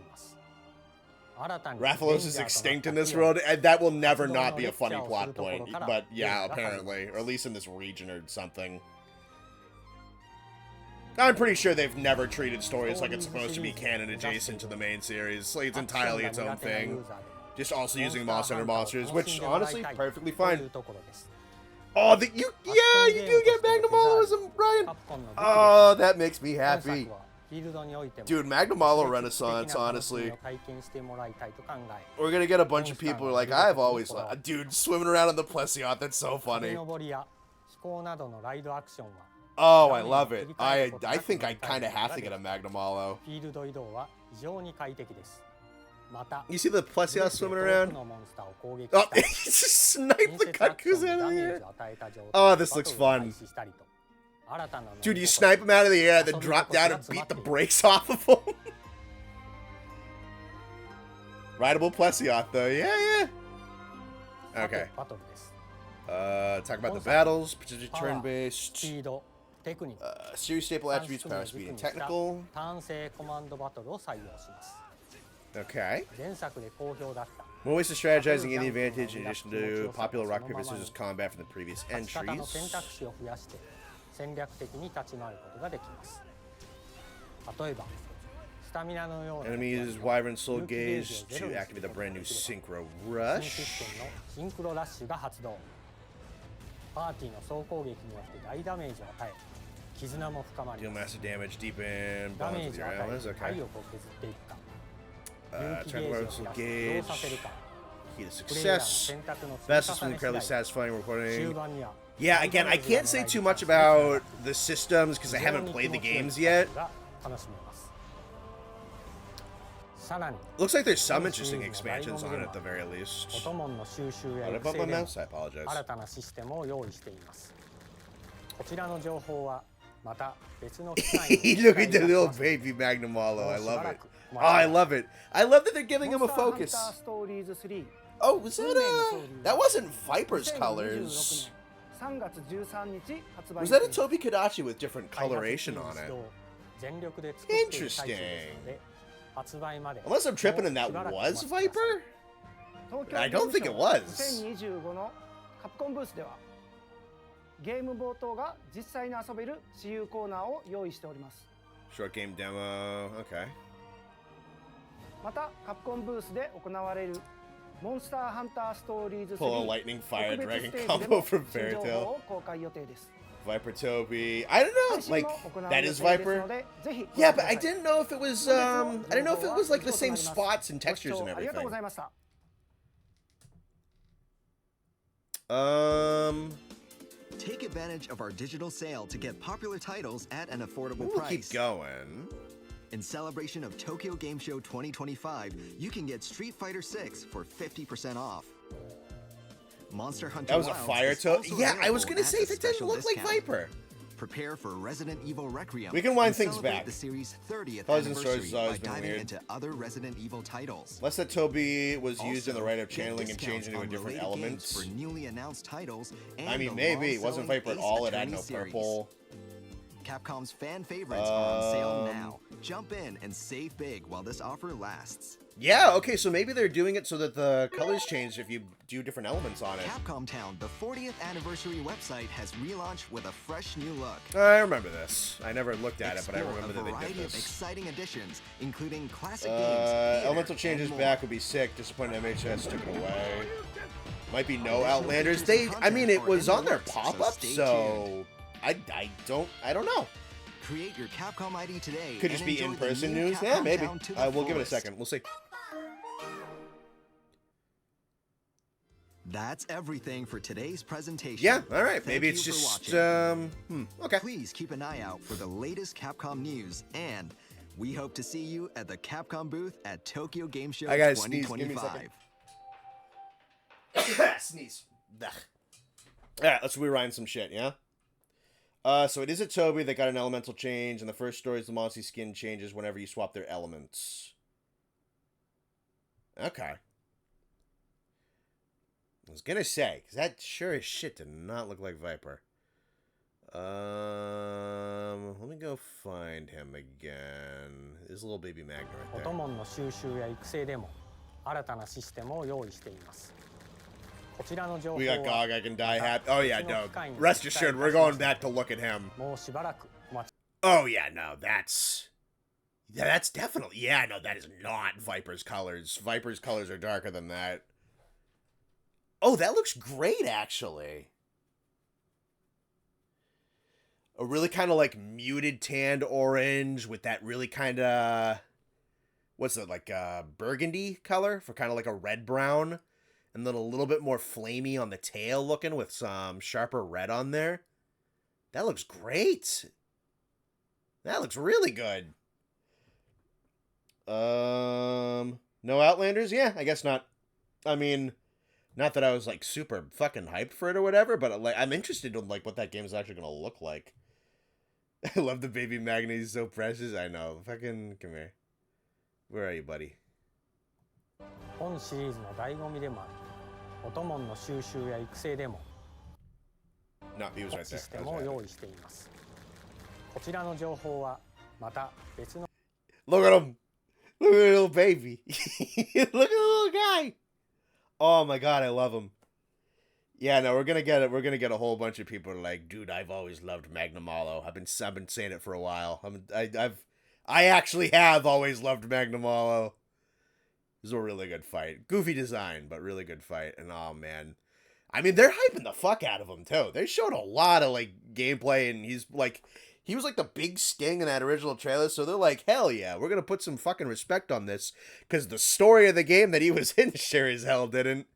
Rathalos is extinct in this world, and that will never not be a funny plot point. But yeah, apparently. Or at least in this region or something. I'm pretty sure they've never treated Stories like it's supposed to be canon adjacent to the main series. Like, it's entirely its own thing. Just also using Monster Hunter monsters, which, honestly, perfectly fine. Oh, you do get Magnamaloism, Ryan! Oh, that makes me happy. Dude, Magnamalo Renaissance, honestly. We're gonna get a bunch of people who are like, I've always... Dude, swimming around in the Plesioth, that's so funny. Oh, I love it. I think I kind of have to get a Magnamalo. You see the Plesioth swimming around? Oh, he just sniped the Cuckoos out of the air. Oh, this looks fun. Dude, you snipe him out of the air, then drop down and beat the brakes off of him. Rideable Plesioth, though. Yeah. Okay. Talk about the battles. Particularly turn-based. Series staple attributes, power, speed, and technical. Okay. More ways to strategizing in the advantage in addition to popular rock, paper, scissors combat from the previous entries. 戦略的に立ち回ることができます。例えばス Enemy uses Wyvern Soul Gauge to activate the brand new Synchro Rush. シンクロラッシュが発動。パーティーの総攻撃によって大ダメージを与え、絆も深まり Deal ます。 massive damage deep in ダ bonds メー with ジ your を与 allies. え、 Okay. 体力を削っていくか。 Turn Wyvern Soul どう Gauge. させるか。 Key to プレイヤーの success. 選択の積 Best み is 重 incredibly ね次第。 satisfying 終 recording. 盤には Yeah, again, I can't say too much about the systems because I haven't played the games yet. 楽しめます。さらに Looks like there's some interesting expansions on it at the very オ least. トモンの収集や What 育 about 成 my でも mouse? I apologize. 新たなシステムを用意しています。こちらの情報はまた別の機会に Look at the little baby Magnamalo. I love it. Oh, I love it. I love that they're giving him a focus. Oh, was that that wasn't Viper's colors. 3月13日発売 Was that a Toby Kadachi with different coloration on it? 全力で作っている最中ですの Interesting. で発売まで Unless I'm tripping and that was Viper? I don't think it was. 2025のカプコンブースではゲーム冒頭が実際に遊べる私有コーナーを用意しております。 Short game demo. Okay. またカプコンブースで行われるモンスターハンターストーリーズ Pull a 3 lightning fire 特別 dragon ステージで combo も from 新 Fairy 情報 Tail. を公開予定です。 Viper Toby. I don't know. Like 配信も行う that 予 is 定です Viper. のでぜひ Yeah, ご覧 but I ください。 didn't know if it was I didn't know if it was like the same spots and ご視 textures 聴 and ありがとうご everything. ざいました。 Take advantage of our digital sale to get popular titles at an affordable We'll keep price. going. In celebration of Tokyo Game Show 2025, you can get Street Fighter 6 for 50% off. Monster Hunter That was a Wilds fire is toe. also Yeah, I was available gonna at say a that didn't special look like discount. Viper. Prepare for Resident Evil Requiem. We can wind and things celebrate back. the series' 30th Pleasant Stories anniversary has by always been diving weird. into other Resident Evil titles. Unless that Toby was used in the Also, right of get channeling and discounts changing into on different related elements. games for newly announced titles and I mean, the maybe it wasn't long-selling Viper at Ace all. It had Attorney no series. purple. Capcom's fan favorites are on sale now. Jump in and save big while this offer lasts. Yeah. Okay. So maybe they're doing it so that the colors change if you do different elements on it. Capcom Town, the 40th anniversary website, has relaunched with a fresh new look. I remember this. I never looked at it, but I Explore remember a that they variety did of this. exciting additions, including classic games, theater, Elemental changes and back more. would be sick. Disappointed MHS took it away. Might be no Outlanders. I mean, it was on their pop-up, so I don't know. Create your Capcom ID today. Could just and be enjoy the in-person new news. Yeah, Capcom maybe. Town to the We'll give it a fullest. second. We'll see. That's everything for today's presentation. Yeah, all right. Thank Maybe it's you for just watching. okay. Please keep an eye out for the latest Capcom news, and we hope to see you at the Capcom booth at Tokyo Game Show I gotta sneeze. Give me a 2025. Sneeze. Ugh. All right, let's rewind some shit, yeah? So it is a Toby that got an elemental change, and the first story is the Monty skin changes whenever you swap their elements. Okay. I was gonna say, because that sure as shit did not look like Viper. Let me go find him again. There's a little baby Magna right オ there. トモンの収集や育成でも新たなシステムを用意しています。こちらの情報 We got は Gog, I can die happy. Oh yeah, no. 深いに Rest assured, we're going back to look at him. もうしばらくお待ち Oh yeah, no, that's definitely, yeah, no, that is not Viper's colors. Viper's colors are darker than that. Oh, that looks great, actually. A really kind of like muted tanned orange with that really kind of, what's it, like burgundy color for kind of like a red brown. And then a little bit more flamey on the tail looking with some sharper red on there. That looks great. That looks really good. No Outlanders? Yeah, I guess not. I mean, not that I was like super fucking hyped for it or whatever, but like I'm interested in like what that game is actually gonna look like. I love the baby Magna, he's so precious. I know. Fucking come here. Where are you, buddy? 本シリーズの醍醐味でもあるオトモンの収集や育成でも No, he was right シ there. ステ I ム was を right. 用意しています。こちらの情報はまた別の Look at him. Look at the little baby. Look at the little guy. Oh my god, I love him. Yeah, no, we're gonna get it. We're gonna get a whole bunch of people like, dude, I've always loved Magnamalo. I've been saying it for a while. I actually have always loved Magnamalo. It was a really good fight. Goofy design, but really good fight. And oh man. I mean, they're hyping the fuck out of him too. They showed a lot of like gameplay, and he was like the big sting in that original trailer, so they're like, hell yeah, we're gonna put some fucking respect on this, because the story of the game that he was in sure as hell didn't.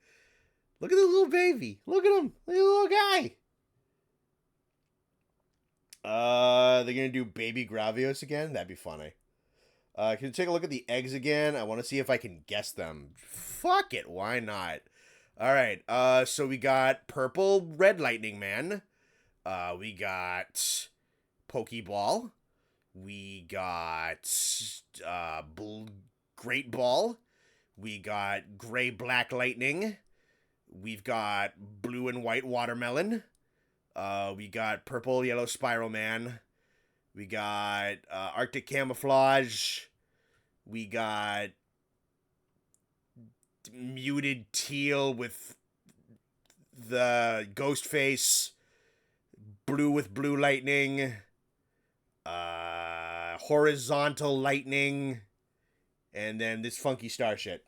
Look at the little baby. Look at him. Look at the little guy. They're gonna do Baby Gravios again? That'd be funny. Can you take a look at the eggs again? I want to see if I can guess them. Fuck it, why not? Alright, so we got Purple Red Lightning Man. We got Pokeball. We got Great Ball. We got Gray Black Lightning. We've got Blue and White Watermelon. We got Purple Yellow Spiral Man. We got Arctic Camouflage. We got Muted Teal with the Ghost Face. Blue with Blue Lightning. Horizontal Lightning. And then this funky star shit.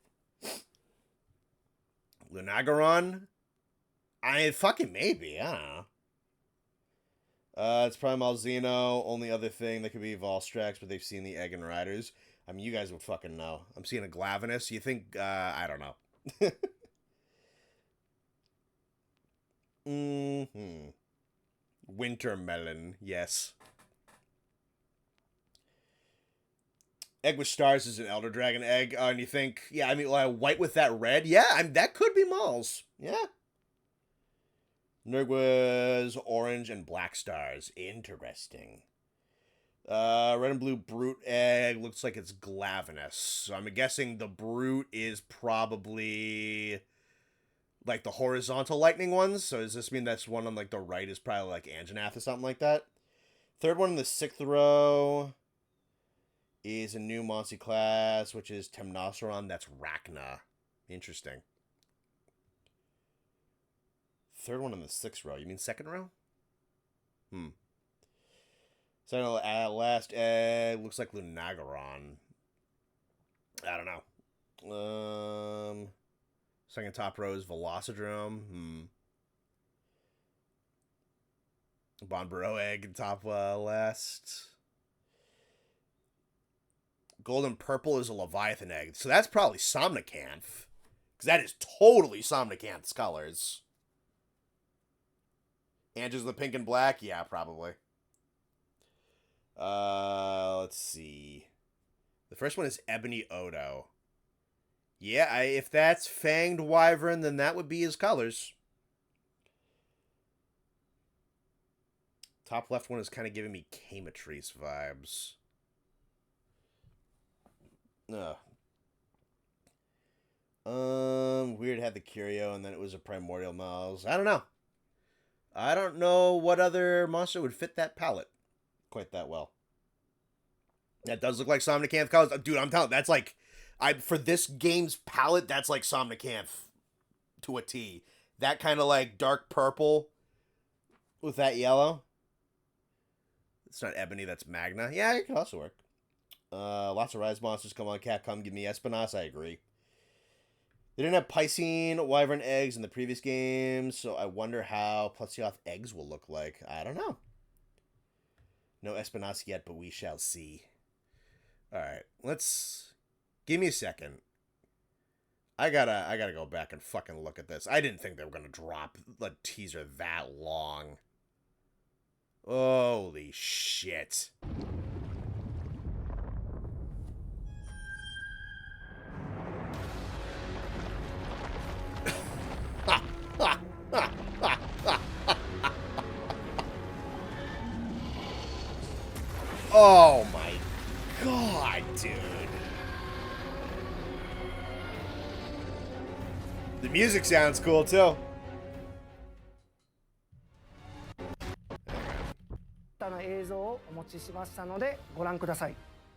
Lunagaron? Fucking maybe, I don't know. It's probably Malzeno. Only other thing that could be Volstrax, but they've seen the Egg and Riders. I mean, you guys would fucking know. I'm seeing a Glavenus. You think, I don't know. Wintermelon, yes. Egg with stars is an Elder Dragon egg. And you think, yeah, I mean, white with that red? Yeah, that could be Mauls. Yeah. Nurgwas, orange, and black stars. Interesting. Red and blue Brute egg. Looks like it's Glavenus. So I'm guessing the Brute is probably like the horizontal lightning ones. So does this mean that's one on like the right is probably like Anjanath or something like that? Third one in the 6th row is a new Monster class, which is Temnoceron. That's Rachna. Interesting. Third one in the 6th row. You mean 2nd row? So last egg looks like Lunagaron. I don't know. Second top row is Velocidrome. Bonbaro egg top last. Golden purple is a Leviathan egg. So that's probably Somnicanth. Because that is totally Somnicanth's colors. Angels the pink and black? Yeah, probably. Let's see. The first one is Ebony Odo. Yeah, if that's Fanged Wyvern, then that would be his colors. Top left one is kind of giving me Camatrice vibes. Weird had the Curio, and then it was a Primordial Miles. I don't know. I don't know what other monster would fit that palette quite that well. That does look like Somnicanth colors. Dude, I'm telling you, that's like, for this game's palette, that's like Somnicanth to a T. That kind of like dark purple with that yellow. It's not Ebony, that's Magna. Yeah, it could also work. Lots of Rise monsters come on. Capcom, give me Espinas. I agree. They didn't have Piscine Wyvern eggs in the previous games, so I wonder how Plutioth eggs will look like. I don't know. No Espinas yet, but we shall see. Alright, let's... Give me a second. I gotta go back and fucking look at this. I didn't think they were gonna drop a teaser that long. Holy shit. Oh my god, dude. The music sounds cool too. We're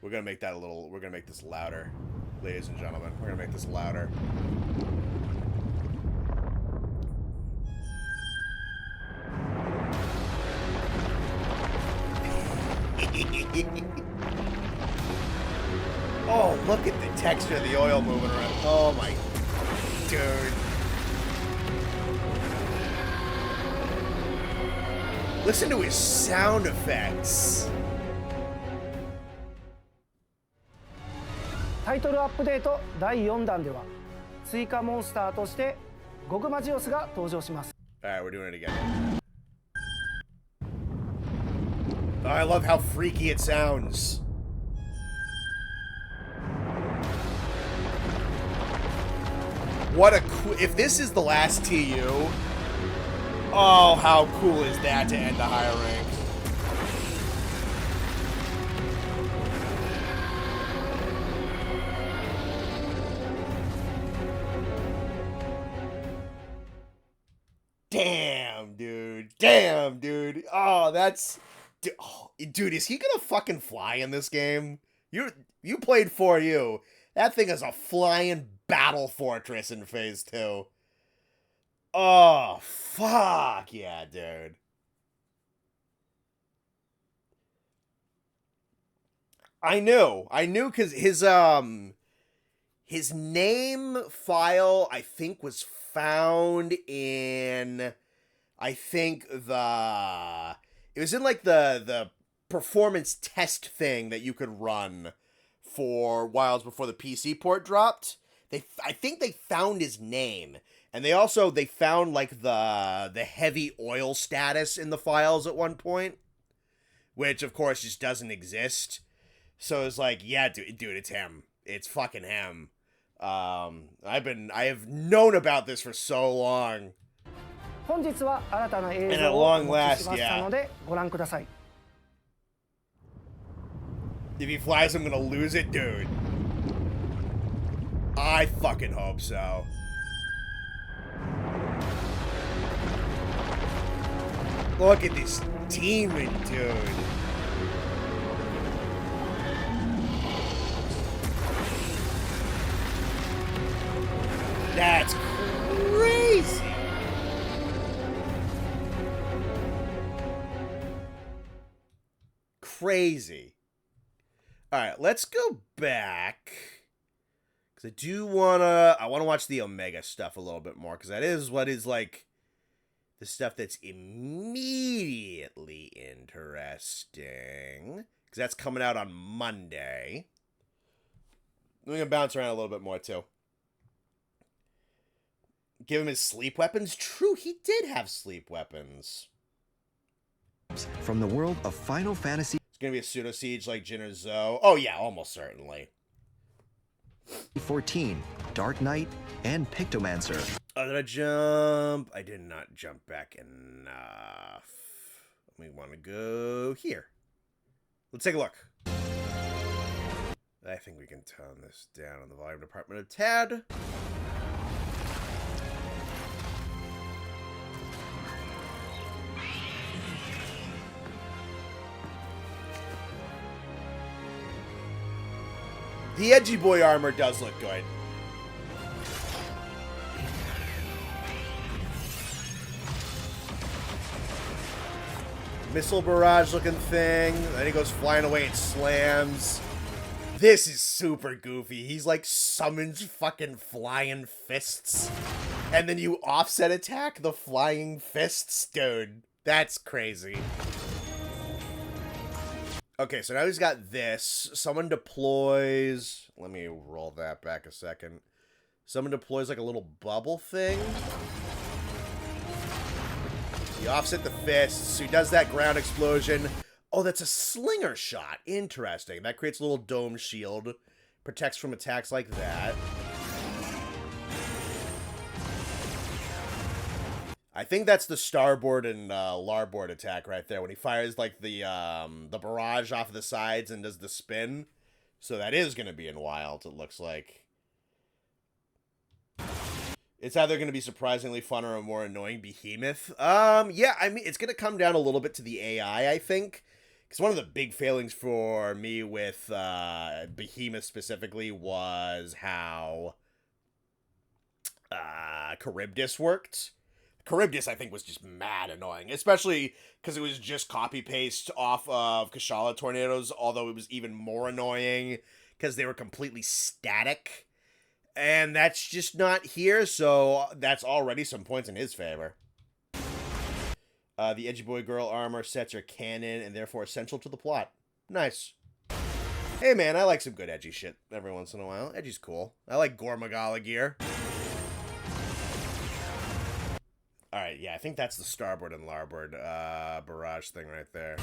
gonna make that a little, we're gonna make this louder, ladies and gentlemen. We're gonna make this louder. Oh, look at the texture of the oil moving around. Oh my, dude. Listen to his sound effects. タイトルアップデート第4弾では追加モンスターとしてゴグマジオスが登場します。 Alright, we're doing it again. Oh, I love how freaky it sounds. What a if this is the last TU, oh, how cool is that to end the higher rank? Damn, dude. Damn, dude. Oh, that's... Dude, is he gonna fucking fly in this game? You played 4U. That thing is a flying battle fortress in Phase 2. Oh, fuck yeah, dude. I knew because his name file, I think, was found in, I think it was in like the performance test thing that you could run for Wilds before the PC port dropped. I think they found his name, and they found like the heavy oil status in the files at one point, which of course just doesn't exist. So it's like, yeah, dude, it's him. It's fucking him. I have known about this for so long. 本日は新たな映 And 像 at をお long 持ち last, しましたのでご覧ください。 If he flies, I'm gonna lose it, dude. I fucking hope so. Look at this demon, dude. That's crazy. Crazy. All right, let's go back. Because I want to watch the Omega stuff a little bit more. Because that is what is, like, the stuff that's immediately interesting. Because that's coming out on Monday. We're going to bounce around a little bit more, too. Give him his sleep weapons? True, he did have sleep weapons. From the world of Final Fantasy... It's going to be a pseudo-siege like Jin or Zoe. Oh, yeah, almost certainly. 14, Dark Knight, and Pictomancer. Oh, did I jump? I did not jump back enough. We want to go here. Let's take a look. I think we can tone this down in the volume department a tad. The Edgy Boy armor does look good. Missile barrage looking thing. Then he goes flying away and slams. This is super goofy. He's like summons fucking flying fists. And then you offset attack the flying fists. Dude, that's crazy. Okay, so now he's got this. Someone deploys... Let me roll that back a second. Someone deploys like a little bubble thing. You offset the fists. So he does that ground explosion. Oh, that's a slinger shot. Interesting. That creates a little dome shield. Protects from attacks like that. I think that's the starboard and larboard attack right there when he fires like the barrage off the sides and does the spin. So that is going to be in Wilds, it looks like. It's either going to be surprisingly fun or a more annoying behemoth. Yeah, I mean, it's going to come down a little bit to the AI, I think. Because one of the big failings for me with behemoth specifically was how Charybdis worked. Charybdis, I think, was just mad annoying, especially because it was just copy-paste off of Kushala Tornadoes, although it was even more annoying because they were completely static. And that's just not here, so that's already some points in his favor. The Edgy Boy Girl armor sets are canon and therefore essential to the plot. Nice. Hey man, I like some good edgy shit every once in a while. Edgy's cool. I like Gormagala gear. Alright, yeah, I think that's the starboard and larboard barrage thing right there.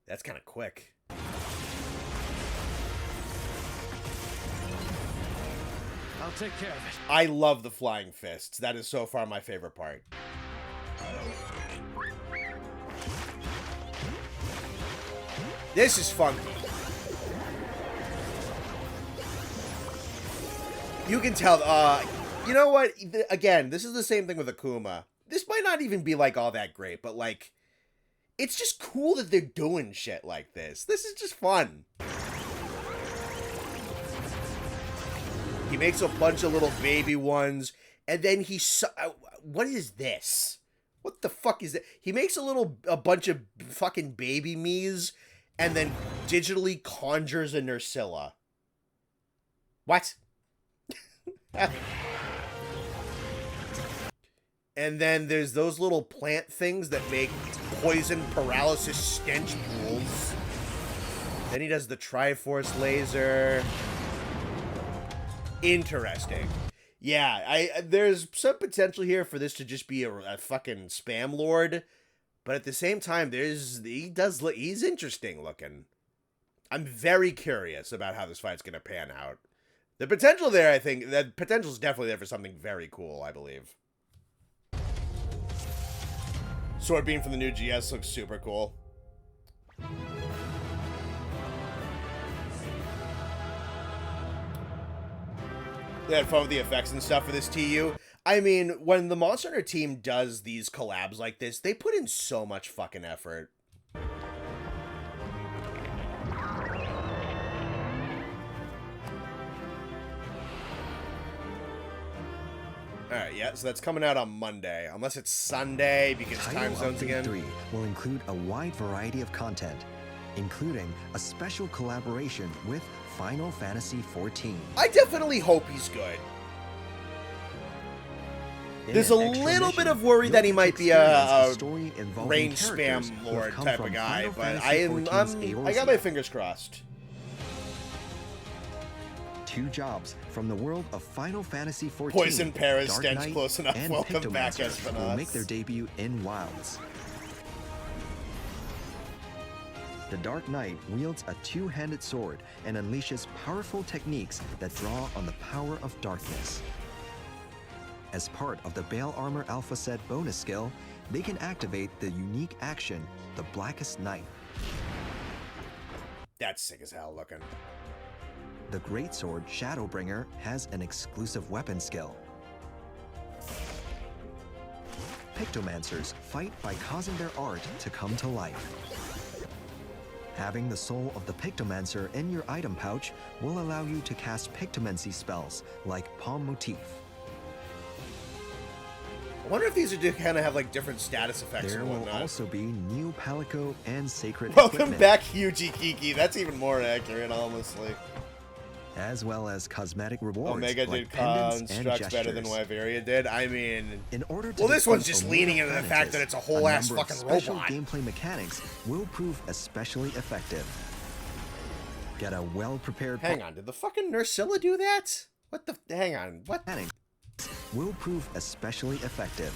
That's kind of quick. I'll take care of it. I love the flying fists. That is so far my favorite part. This is funky. You can tell, you know what? Again, this is the same thing with Akuma. This might not even be, like, all that great, but, like, it's just cool that they're doing shit like this. This is just fun. He makes a bunch of little baby ones, and then what is this? What the fuck is that? He makes a bunch of fucking baby me's, and then digitally conjures a Nursilla. What? And then there's those little plant things that make poison paralysis stench pools. Then he does the Triforce laser. Interesting. Yeah, there's some potential here for this to just be a fucking spam lord, but at the same time, he's interesting looking. I'm very curious about how this fight's gonna pan out. The potential there, I think, the potential is definitely there for something very cool, I believe. Sword Beam from the new GS looks super cool. They had fun with the effects and stuff for this TU. I mean, when the Monster Hunter team does these collabs like this, they put in so much fucking effort. Alright, yeah, so that's coming out on Monday. Unless it's Sunday, because time zones again. Title Update 3 will include a wide variety of content, including a special collaboration with Final Fantasy XIV. I definitely hope he's good. There's a little bit of worry that he might be a range spam lord type of guy, but I got my fingers crossed. 2 jobs from the world of Final Fantasy XIV. Poison Paris Dark stench Knight close enough. and Welcome back, Pictomancer will Espinosa. make their debut in Wilds. The Dark Knight wields a 2-handed sword and unleashes powerful techniques that draw on the power of darkness. As part of the Bale Armor Alpha Set bonus skill, they can activate the unique action, the Blackest Night. That's sick as hell looking. The Greatsword Shadowbringer has an exclusive weapon skill. Pictomancers fight by causing their art to come to life. Having the soul of the Pictomancer in your item pouch will allow you to cast Pictomancy spells like Palm Motif. I wonder if these are kind of have like different status effects There and will whatnot. also be new Palico and Sacred Welcome equipment, back, Yuji Kiki. That's even more accurate, honestly. as well as cosmetic rewards Omega like did pendants and constructs better than gestures. Wyveria did. I mean, In order to well, this one's defeat just Omega leaning into the fact Thanatos, that it's a whole ass number of fucking special robot. gameplay mechanics will prove especially effective. Get a well-prepared Hang on, did the fucking Nursilla do that? What the? Hang on, what? mechanics will prove especially effective.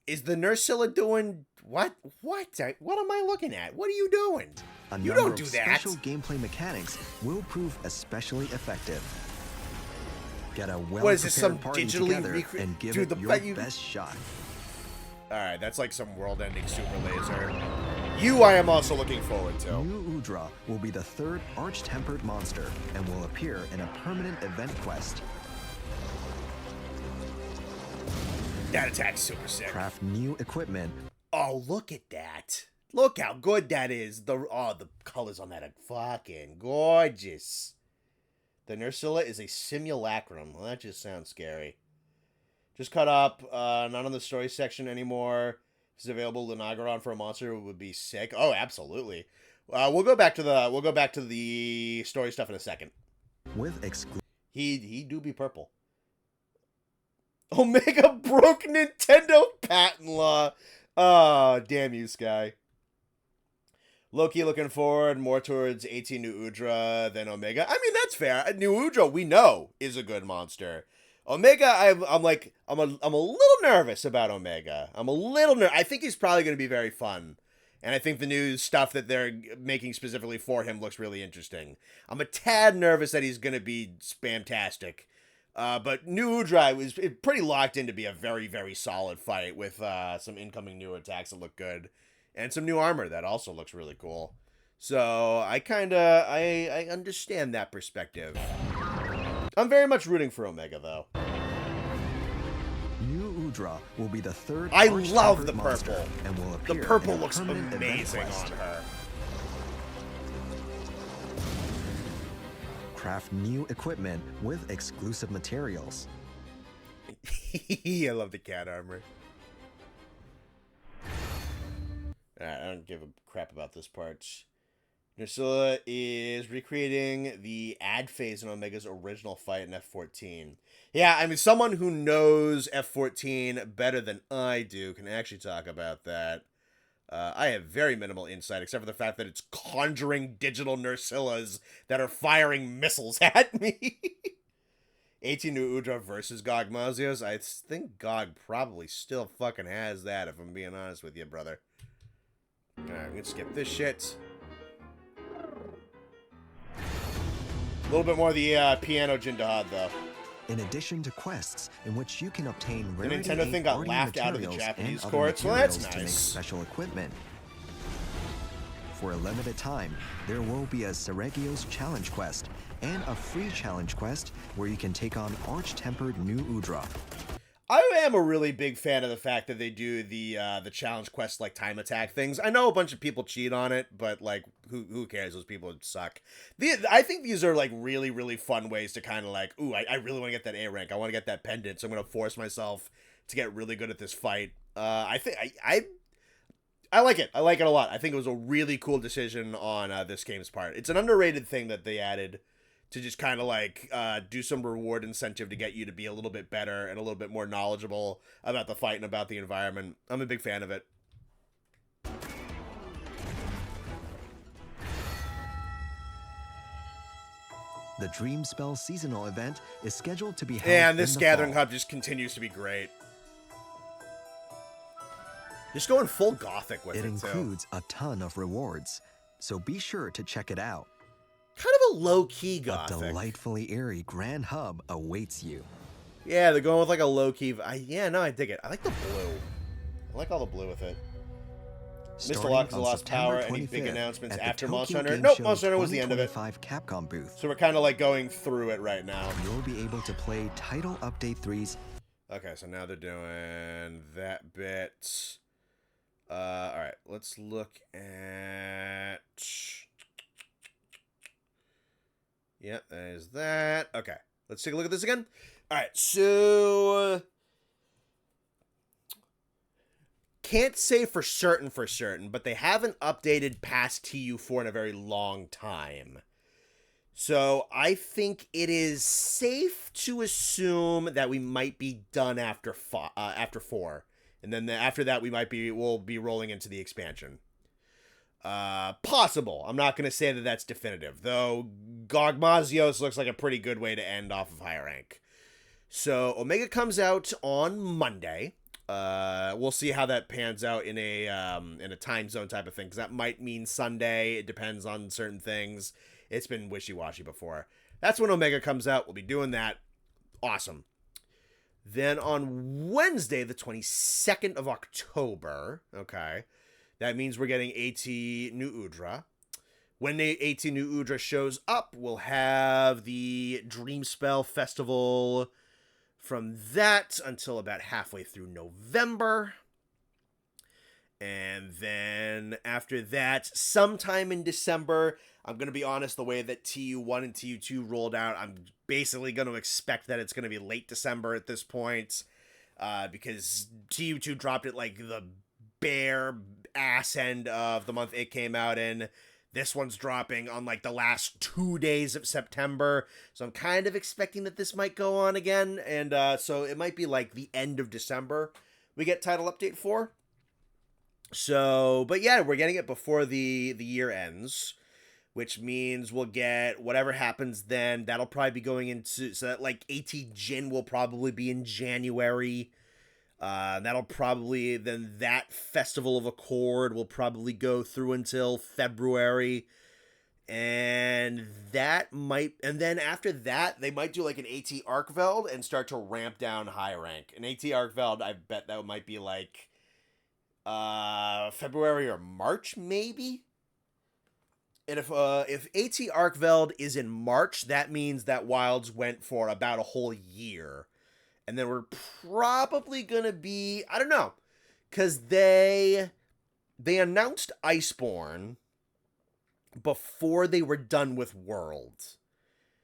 Is the Nursilla doing what? What am I looking at? What are you doing? A You number don't of do that. special gameplay mechanics will prove especially effective. Get a What is this, some well-prepared party digitally together and give dude, it your best shot. Alright, that's like some world-ending super laser. You I am also looking forward to. New Udra will be the 3rd Arch-Tempered monster and will appear in a permanent event quest. That attack's super sick. Craft new equipment. Oh, look at that. Look how good that is. The colors on that are fucking gorgeous. The Nursilla is a simulacrum. Well, that just sounds scary. Just caught up. Not on the story section anymore. Is available Lunagaron for a monster would be sick. Oh, absolutely. We'll go back to the story stuff in a second. With exclusive. He do be purple. Omega broke Nintendo patent law. Oh, damn you, Sky. Loki looking forward more towards 18 New Udra than Omega. I mean, that's fair. New Udra, we know, is a good monster. Omega, I'm a little nervous about Omega. I think he's probably going to be very fun. And I think the new stuff that they're making specifically for him looks really interesting. I'm a tad nervous that he's going to be spamtastic. But New Udra was pretty locked in to be a very, very solid fight with some incoming new attacks that look good. And some new armor that also looks really cool. So I understand that perspective. I'm very much rooting for Omega, though. New Udra will be the third. I love the purple. And will appear the purple in a looks permanent amazing event quest. on her. Craft new equipment with exclusive materials. I love the cat armor. Alright, I don't give a crap about this part. Nursilla is recreating the ad phase in Omega's original fight in F-14. Yeah, I mean, someone who knows F-14 better than I do can actually talk about that. I have very minimal insight, except for the fact that it's conjuring digital Nursillas that are firing missiles at me. 18 New Udra versus Gogmazios. I think Gog probably still fucking has that, if I'm being honest with you, brother. Alright, I'm gonna skip this shit. A little bit more of the piano Jindahad, though. In addition to quests in which you can obtain The rarity Nintendo thing got party laughed out of the materials Japanese and courts. other Well, that's materials to make nice. special equipment. For a limited time, there will be a Seregios challenge quest and a free challenge quest where you can take on Arch-Tempered New Udra. I am a really big fan of the fact that they do the challenge quest like time attack things. I know a bunch of people cheat on it, but like who cares? Those people suck. I think these are like really, really fun ways to kind of like, ooh, I really want to get that A rank. I want to get that pendant, so I'm gonna force myself to get really good at this fight. I think I like it. I like it a lot. I think it was a really cool decision on this game's part. It's an underrated thing that they added to just kind of like do some reward incentive to get you to be a little bit better and a little bit more knowledgeable about the fight and about the environment. I'm a big fan of it. The Dream Spell seasonal event is scheduled to be held And this in the Gathering fall. Hub just continues to be great. Just going full gothic with it, It includes a ton of rewards, so be sure to check it out. Kind of a low-key gothic. A delightfully airy grand hub awaits you. Yeah, they're going with like a low-key... yeah, no, I dig it. I like the blue. I like all the blue with it. Mr. Lock has lost power. Any big announcements after Monster Hunter? Nope, Monster Hunter was the end of it. Capcom booth. So we're kind of like going through it right now. You'll be able to play Title Update 3's... Okay, so now they're doing that bit. Alright, let's look at... Yep, there's that. Okay, let's take a look at this again. Alright, so... Can't say for certain, but they haven't updated past TU4 in a very long time. So I think it is safe to assume that we might be done after 4. And then after that, we'll be rolling into the expansion. Possible. I'm not going to say that that's definitive, though. Gogmazios looks like a pretty good way to end off of higher rank. So Omega comes out on Monday. We'll see how that pans out in a time zone type of thing, because that might mean Sunday. It depends on certain things. It's been wishy-washy before. That's when Omega comes out. We'll be doing that. Awesome. Then on Wednesday, the 22nd of October, okay, that means we're getting AT New Udra. When the AT New Udra shows up, we'll have the Dreamspell Festival from that until about halfway through November. And then after that, sometime in December, I'm going to be honest, the way that TU1 and TU2 rolled out, I'm basically going to expect that it's going to be late December at this point, because TU2 dropped it like the bare ass end of the month it came out in. This one's dropping on like the last 2 days of September, so I'm kind of expecting that this might go on again, and so it might be like the end of December we get title update 4. So, but yeah, we're getting it before the year ends, which means we'll get whatever happens then. That'll probably be going into, so that like AT Jin will probably be in January. That'll probably, then that Festival of Accord will probably go through until February. And that might, and then after that, they might do like an AT Arkveld and start to ramp down high rank. An AT Arkveld, I bet that might be like February or March, maybe. And if AT Arkveld is in March, that means that Wilds went for about a whole year. And then we're probably gonna be, I don't know, because they announced Iceborne before they were done with Worlds.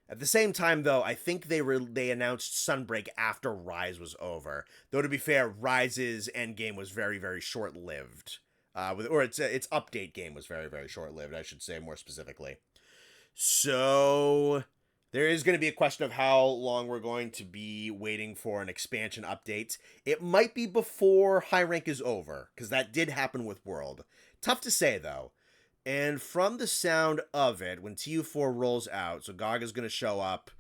At the same time, though, I think they announced Sunbreak after Rise was over. Though, to be fair, Rise's endgame was very, very short-lived. Its update game was very, very short-lived, I should say more specifically. So, there is going to be a question of how long we're going to be waiting for an expansion update. It might be before High Rank is over, because that did happen with World. Tough to say, though. And from the sound of it, when TU4 rolls out, so GOG is going to show up,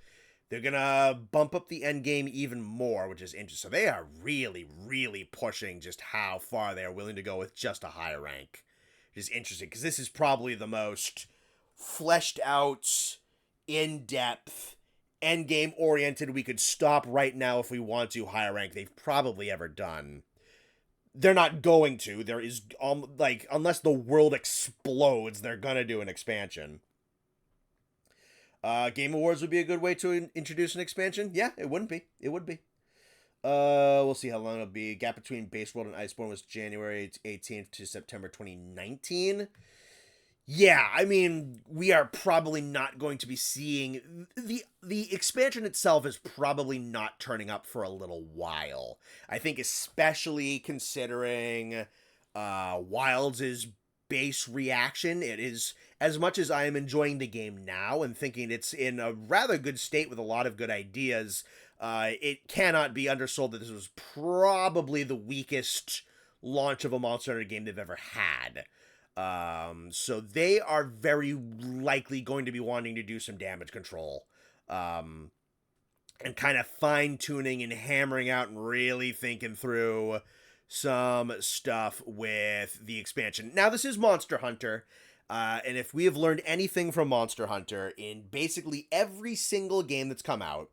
they're going to bump up the endgame even more, which is interesting. So they are really, really pushing just how far they are willing to go with just a high rank. Which is interesting, because this is probably the most fleshed out, in-depth, endgame-oriented, we could stop right now if we want to, high rank they've probably ever done. They're not going to. There is, unless the world explodes, they're gonna do an expansion. Game Awards would be a good way to introduce an expansion. Yeah, it wouldn't be. It would be. We'll see how long it'll be. Gap between Base World and Iceborne was January 18th to September 2019. Yeah, I mean, we are probably not going to be seeing... The expansion itself is probably not turning up for a little while. I think especially considering Wilds' base reaction, it is, as much as I am enjoying the game now and thinking it's in a rather good state with a lot of good ideas, it cannot be undersold that this was probably the weakest launch of a Monster Hunter game they've ever had. So they are very likely going to be wanting to do some damage control, and kind of fine-tuning and hammering out and really thinking through some stuff with the expansion. Now, this is Monster Hunter, and if we have learned anything from Monster Hunter in basically every single game that's come out,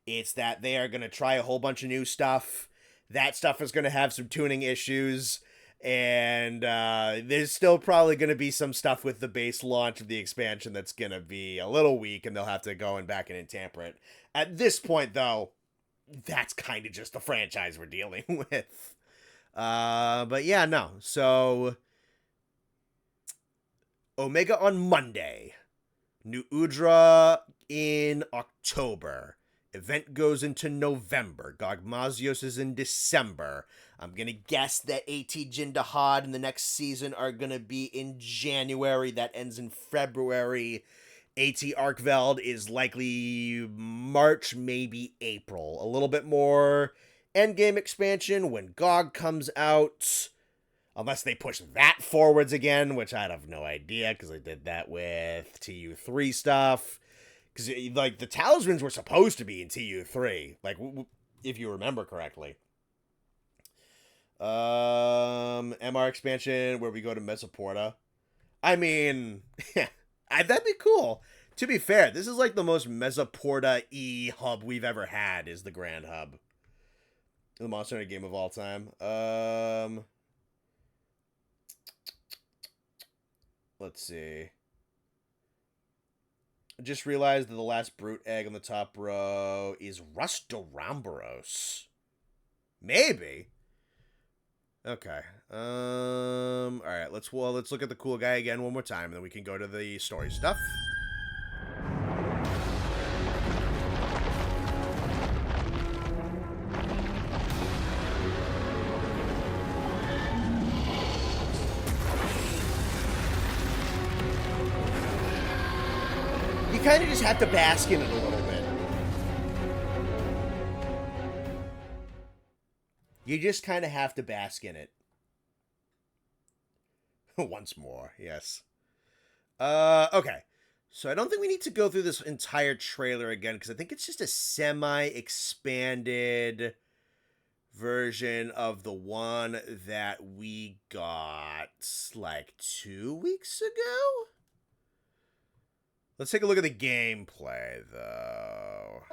it's that they are going to try a whole bunch of new stuff. That stuff is going to have some tuning issues. And there's still probably going to be some stuff with the base launch of the expansion that's going to be a little weak, and they'll have to go back in and tamper it. At this point, though, that's kind of just the franchise we're dealing with. But yeah, no. So, Omega on Monday. New Udra in October. Event goes into November. Gogmazios is in December. I'm going to guess that AT Jindahad in the next season are going to be in January. That ends in February. AT Arkveld is likely March, maybe April. A little bit more endgame expansion when GOG comes out. Unless they push that forwards again, which I have no idea, because I did that with TU3 stuff. Because, like, the talismans were supposed to be in TU3. Like, if you remember correctly. MR expansion where we go to Mesoporta. I mean, that'd be cool. To be fair, this is like the most Mesoporta-y hub we've ever had, is the Grand Hub. The Monster Hunter game of all time. Let's see. I just realized that the last brute egg on the top row is Rustoramboros. Maybe. Okay. All right. Let's look at the cool guy again one more time, and then we can go to the story stuff. You kind of just have to bask in it a little bit. You just kind of have to bask in it. Once more, yes. Okay. So I don't think we need to go through this entire trailer again, because I think it's just a semi-expanded version of the one that we got, like, 2 weeks ago? Let's take a look at the gameplay, though.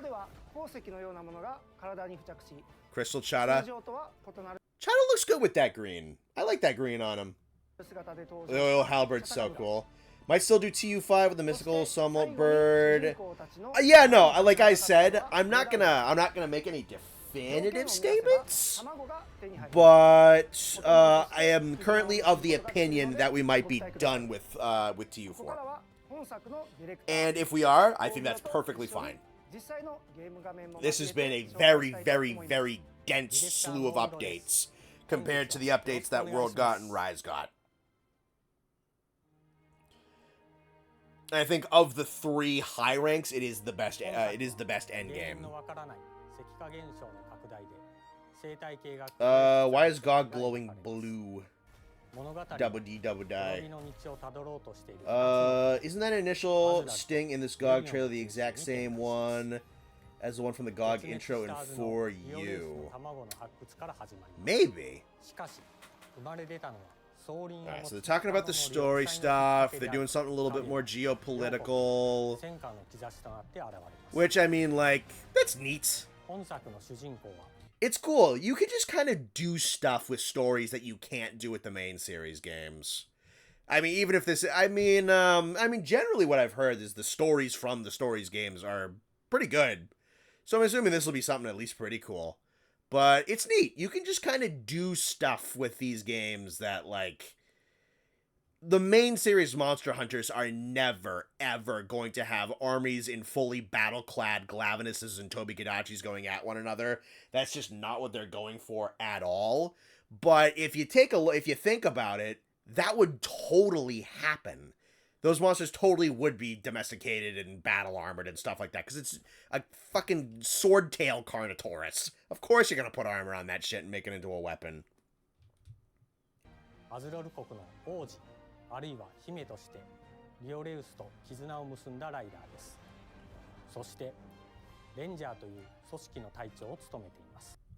Crystal Chata. Chata looks good with that green. I like that green on him. The oil halberd's so cool. Might still do TU5 with the mystical Somewhat bird. Yeah, no, like I said, I'm not gonna make any definitive statements, but I am currently of the opinion that we might be done with TU4. And if we are, I think that's perfectly fine. This has been a very, very, very dense slew of updates compared to the updates that World got and Rise got. I think of the 3 high ranks, it is the best. It is the best end game. Why is Gog glowing blue? Double D, double die. Isn't that initial sting in this Gog trailer the exact same one as the one from the Gog intro in 4U? Maybe. Alright, so they're talking about the story stuff. They're doing something a little bit more geopolitical. Which, I mean, like, that's neat. It's cool. You can just kind of do stuff with stories that you can't do with the main series games. I mean, even if this... I mean, generally what I've heard is the stories from the stories games are pretty good. So I'm assuming this will be something at least pretty cool. But it's neat. You can just kind of do stuff with these games that, like... The main series Monster Hunters are never, ever going to have armies in fully battle-clad Glavenuses and Tobi-Kadachis going at one another. That's just not what they're going for at all. But if you think about it, that would totally happen. Those monsters totally would be domesticated and battle-armored and stuff like that, because it's a fucking sword-tail Carnotaurus. Of course you're going to put armor on that shit and make it into a weapon.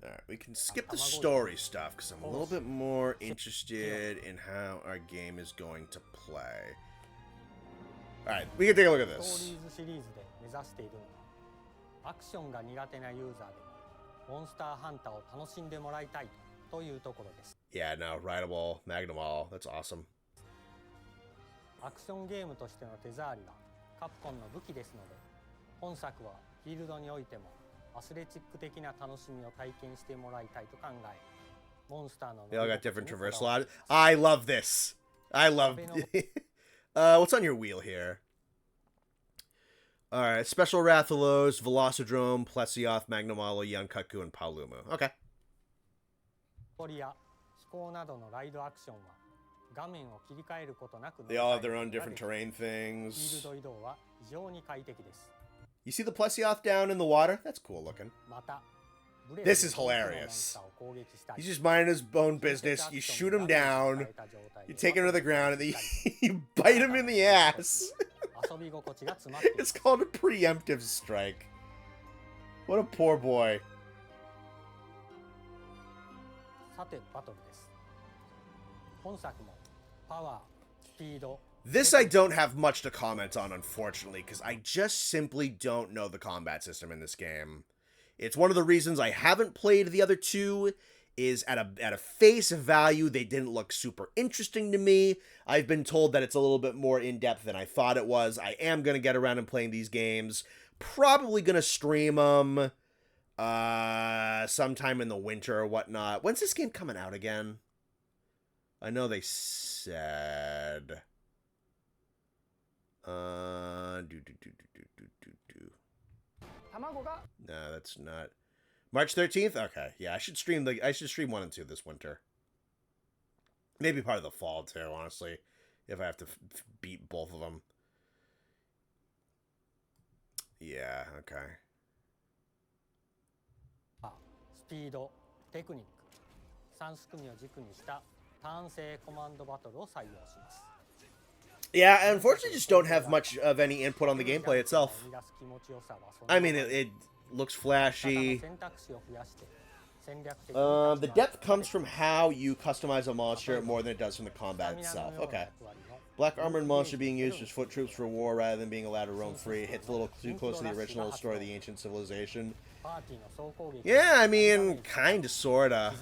Alright, we can skip the story stuff, because I'm a little bit more interested in how our game is going to play. Alright, we can take a look at this. Yeah, no, rideable, Magnum All, that's awesome. They all got different traversal odds. I love this. I love... what's on your wheel here? Alright, Special Rathalos, Velocidrome, Plesioth, Magnamalo, Yankaku, and Paolumu. Okay. They all have their own different terrain things. You see the Plesioth down in the water? That's cool looking. This is hilarious. He's just minding his own business. You shoot him down. You take him to the ground, and then you bite him in the ass. It's called a preemptive strike. What a poor boy. This I don't have much to comment on, unfortunately, because I just simply don't know the combat system in this game. It's one of the reasons I haven't played the other two, is at a face value, they didn't look super interesting to me. I've been told that it's a little bit more in-depth than I thought it was. I am going to get around and playing these games. Probably going to stream them sometime in the winter or whatnot. When's this game coming out again? I know they said. No, that's not. March 13th? Okay. Yeah, I should stream 1 and 2 this winter. Maybe part of the fall too, honestly, if I have to beat both of them. Yeah, okay. スピード、テクニック、3仕組みを軸にしたターン制コマンドバトルを採用します。 Yeah, I unfortunately just don't have much of any input on the gameplay itself. I mean, it looks flashy. The depth comes from how you customize a monster more than it does from the combat itself. Okay. Black armored monster being used as foot troops for war rather than being allowed to roam free. Hits a little too close to the original story of the ancient civilization. Yeah, I mean, kinda, sorta.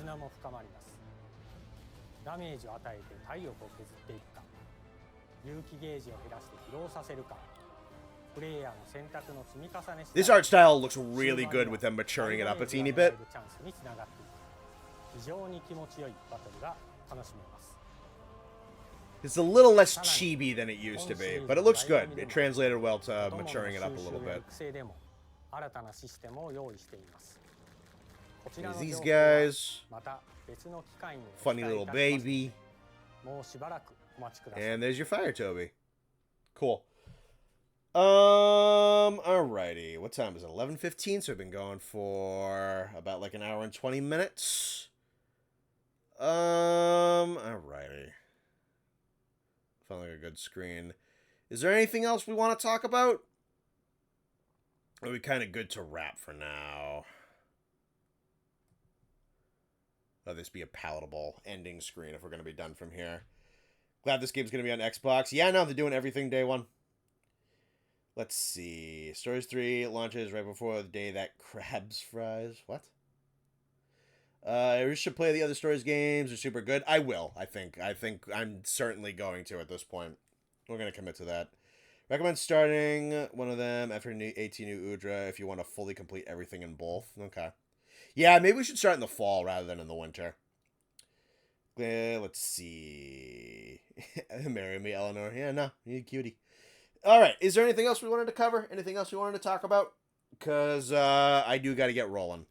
This art style looks really good with them maturing it up a teeny bit. It's a little less chibi than it used to be, but it looks good. It translated well to maturing it up a little bit. There's these guys. Funny little baby. And there's your fire, Toby. Cool. Alrighty. What time is it? 11:15, so we've been going for about like an hour and 20 minutes. Alrighty. Found like a good screen. Is there anything else we want to talk about? Or are we kind of good to wrap for now? Let this be a palatable ending screen if we're going to be done from here. Glad this game's going to be on Xbox. Yeah, no, they're doing everything day one. Let's see. Stories 3 launches right before the day that Crabs fries. What? We should play the other Stories games. They're super good. I will, I think. I'm certainly going to at this point. We're going to commit to that. Recommend starting one of them after 18 new Udra if you want to fully complete everything in both. Okay. Yeah, maybe we should start in the fall rather than in the winter. Let's see. Marry me, Eleanor. Yeah, no, you cutie. All right. Is there anything else we wanted to cover? Anything else we wanted to talk about? Because I do got to get rolling.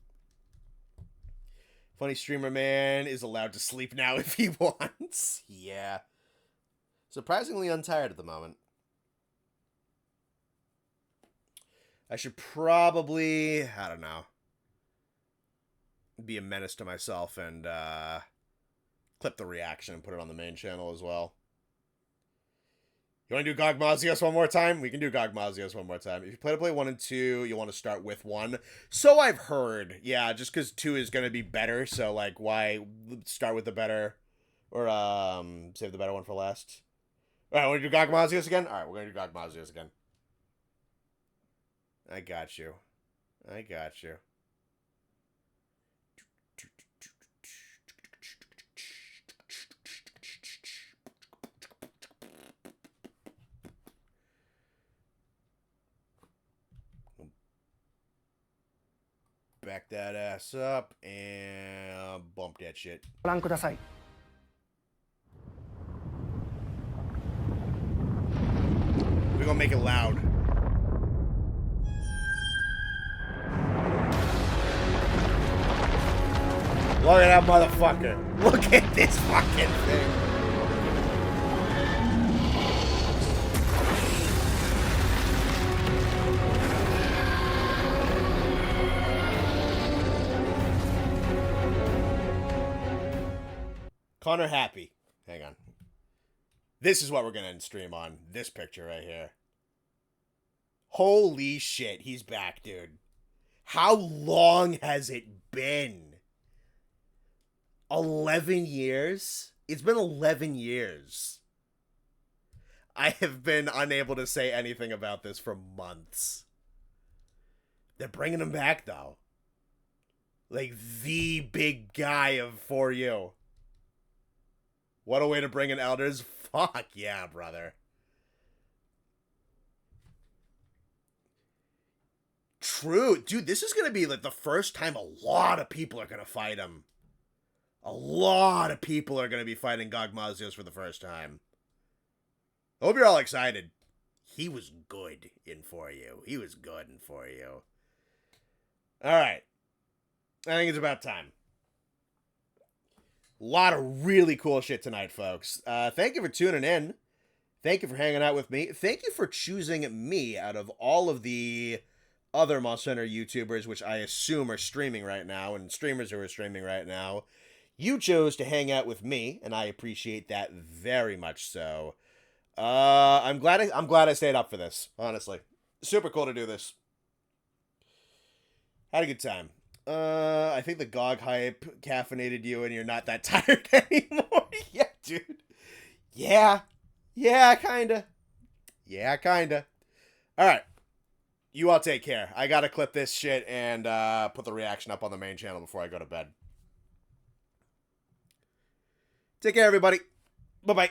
Funny streamer man is allowed to sleep now if he wants. Yeah. Surprisingly untired at the moment. I should probably, I don't know, be a menace to myself and clip the reaction and put it on the main channel as well. You want to do Gogmazios one more time? We can do Gogmazios one more time. If you play 1 and 2, you want to start with 1. So I've heard. Yeah, just because 2 is going to be better. So, like, why start with the better? Or save the better one for last? All right, want to do Gogmazios again? All right, we're going to do Gogmazios again. I got you. I got you. Back that ass up and bump that shit. ご覧ください。 We're gonna make it loud. Look at that motherfucker. Look at this fucking thing. Connor happy. Hang on. This is what we're gonna end stream on. This picture right here. Holy shit, he's back, dude. How long has it been? 11 years? It's been 11 years. I have been unable to say anything about this for months. They're bringing him back, though. Like, the big guy of 4U. What a way to bring in elders. Fuck yeah, brother. True. Dude, this is going to be like the first time a lot of people are going to fight him. A lot of people are going to be fighting Gogmazios for the first time. Hope you're all excited. He was good in for you. He was good in for you. Alright. I think it's about time. A lot of really cool shit tonight, folks. Thank you for tuning in. Thank you for hanging out with me. Thank you for choosing me out of all of the other Monster Hunter YouTubers, which I assume are streaming right now, and streamers who are streaming right now. You chose to hang out with me, and I appreciate that very much so. I'm glad I stayed up for this, honestly. Super cool to do this. Had a good time. I think the GOG hype caffeinated you and you're not that tired anymore. Yeah, dude. Yeah. Yeah, kinda. Yeah, kinda. Alright. You all take care. I gotta clip this shit and put the reaction up on the main channel before I go to bed. Take care, everybody. Bye-bye.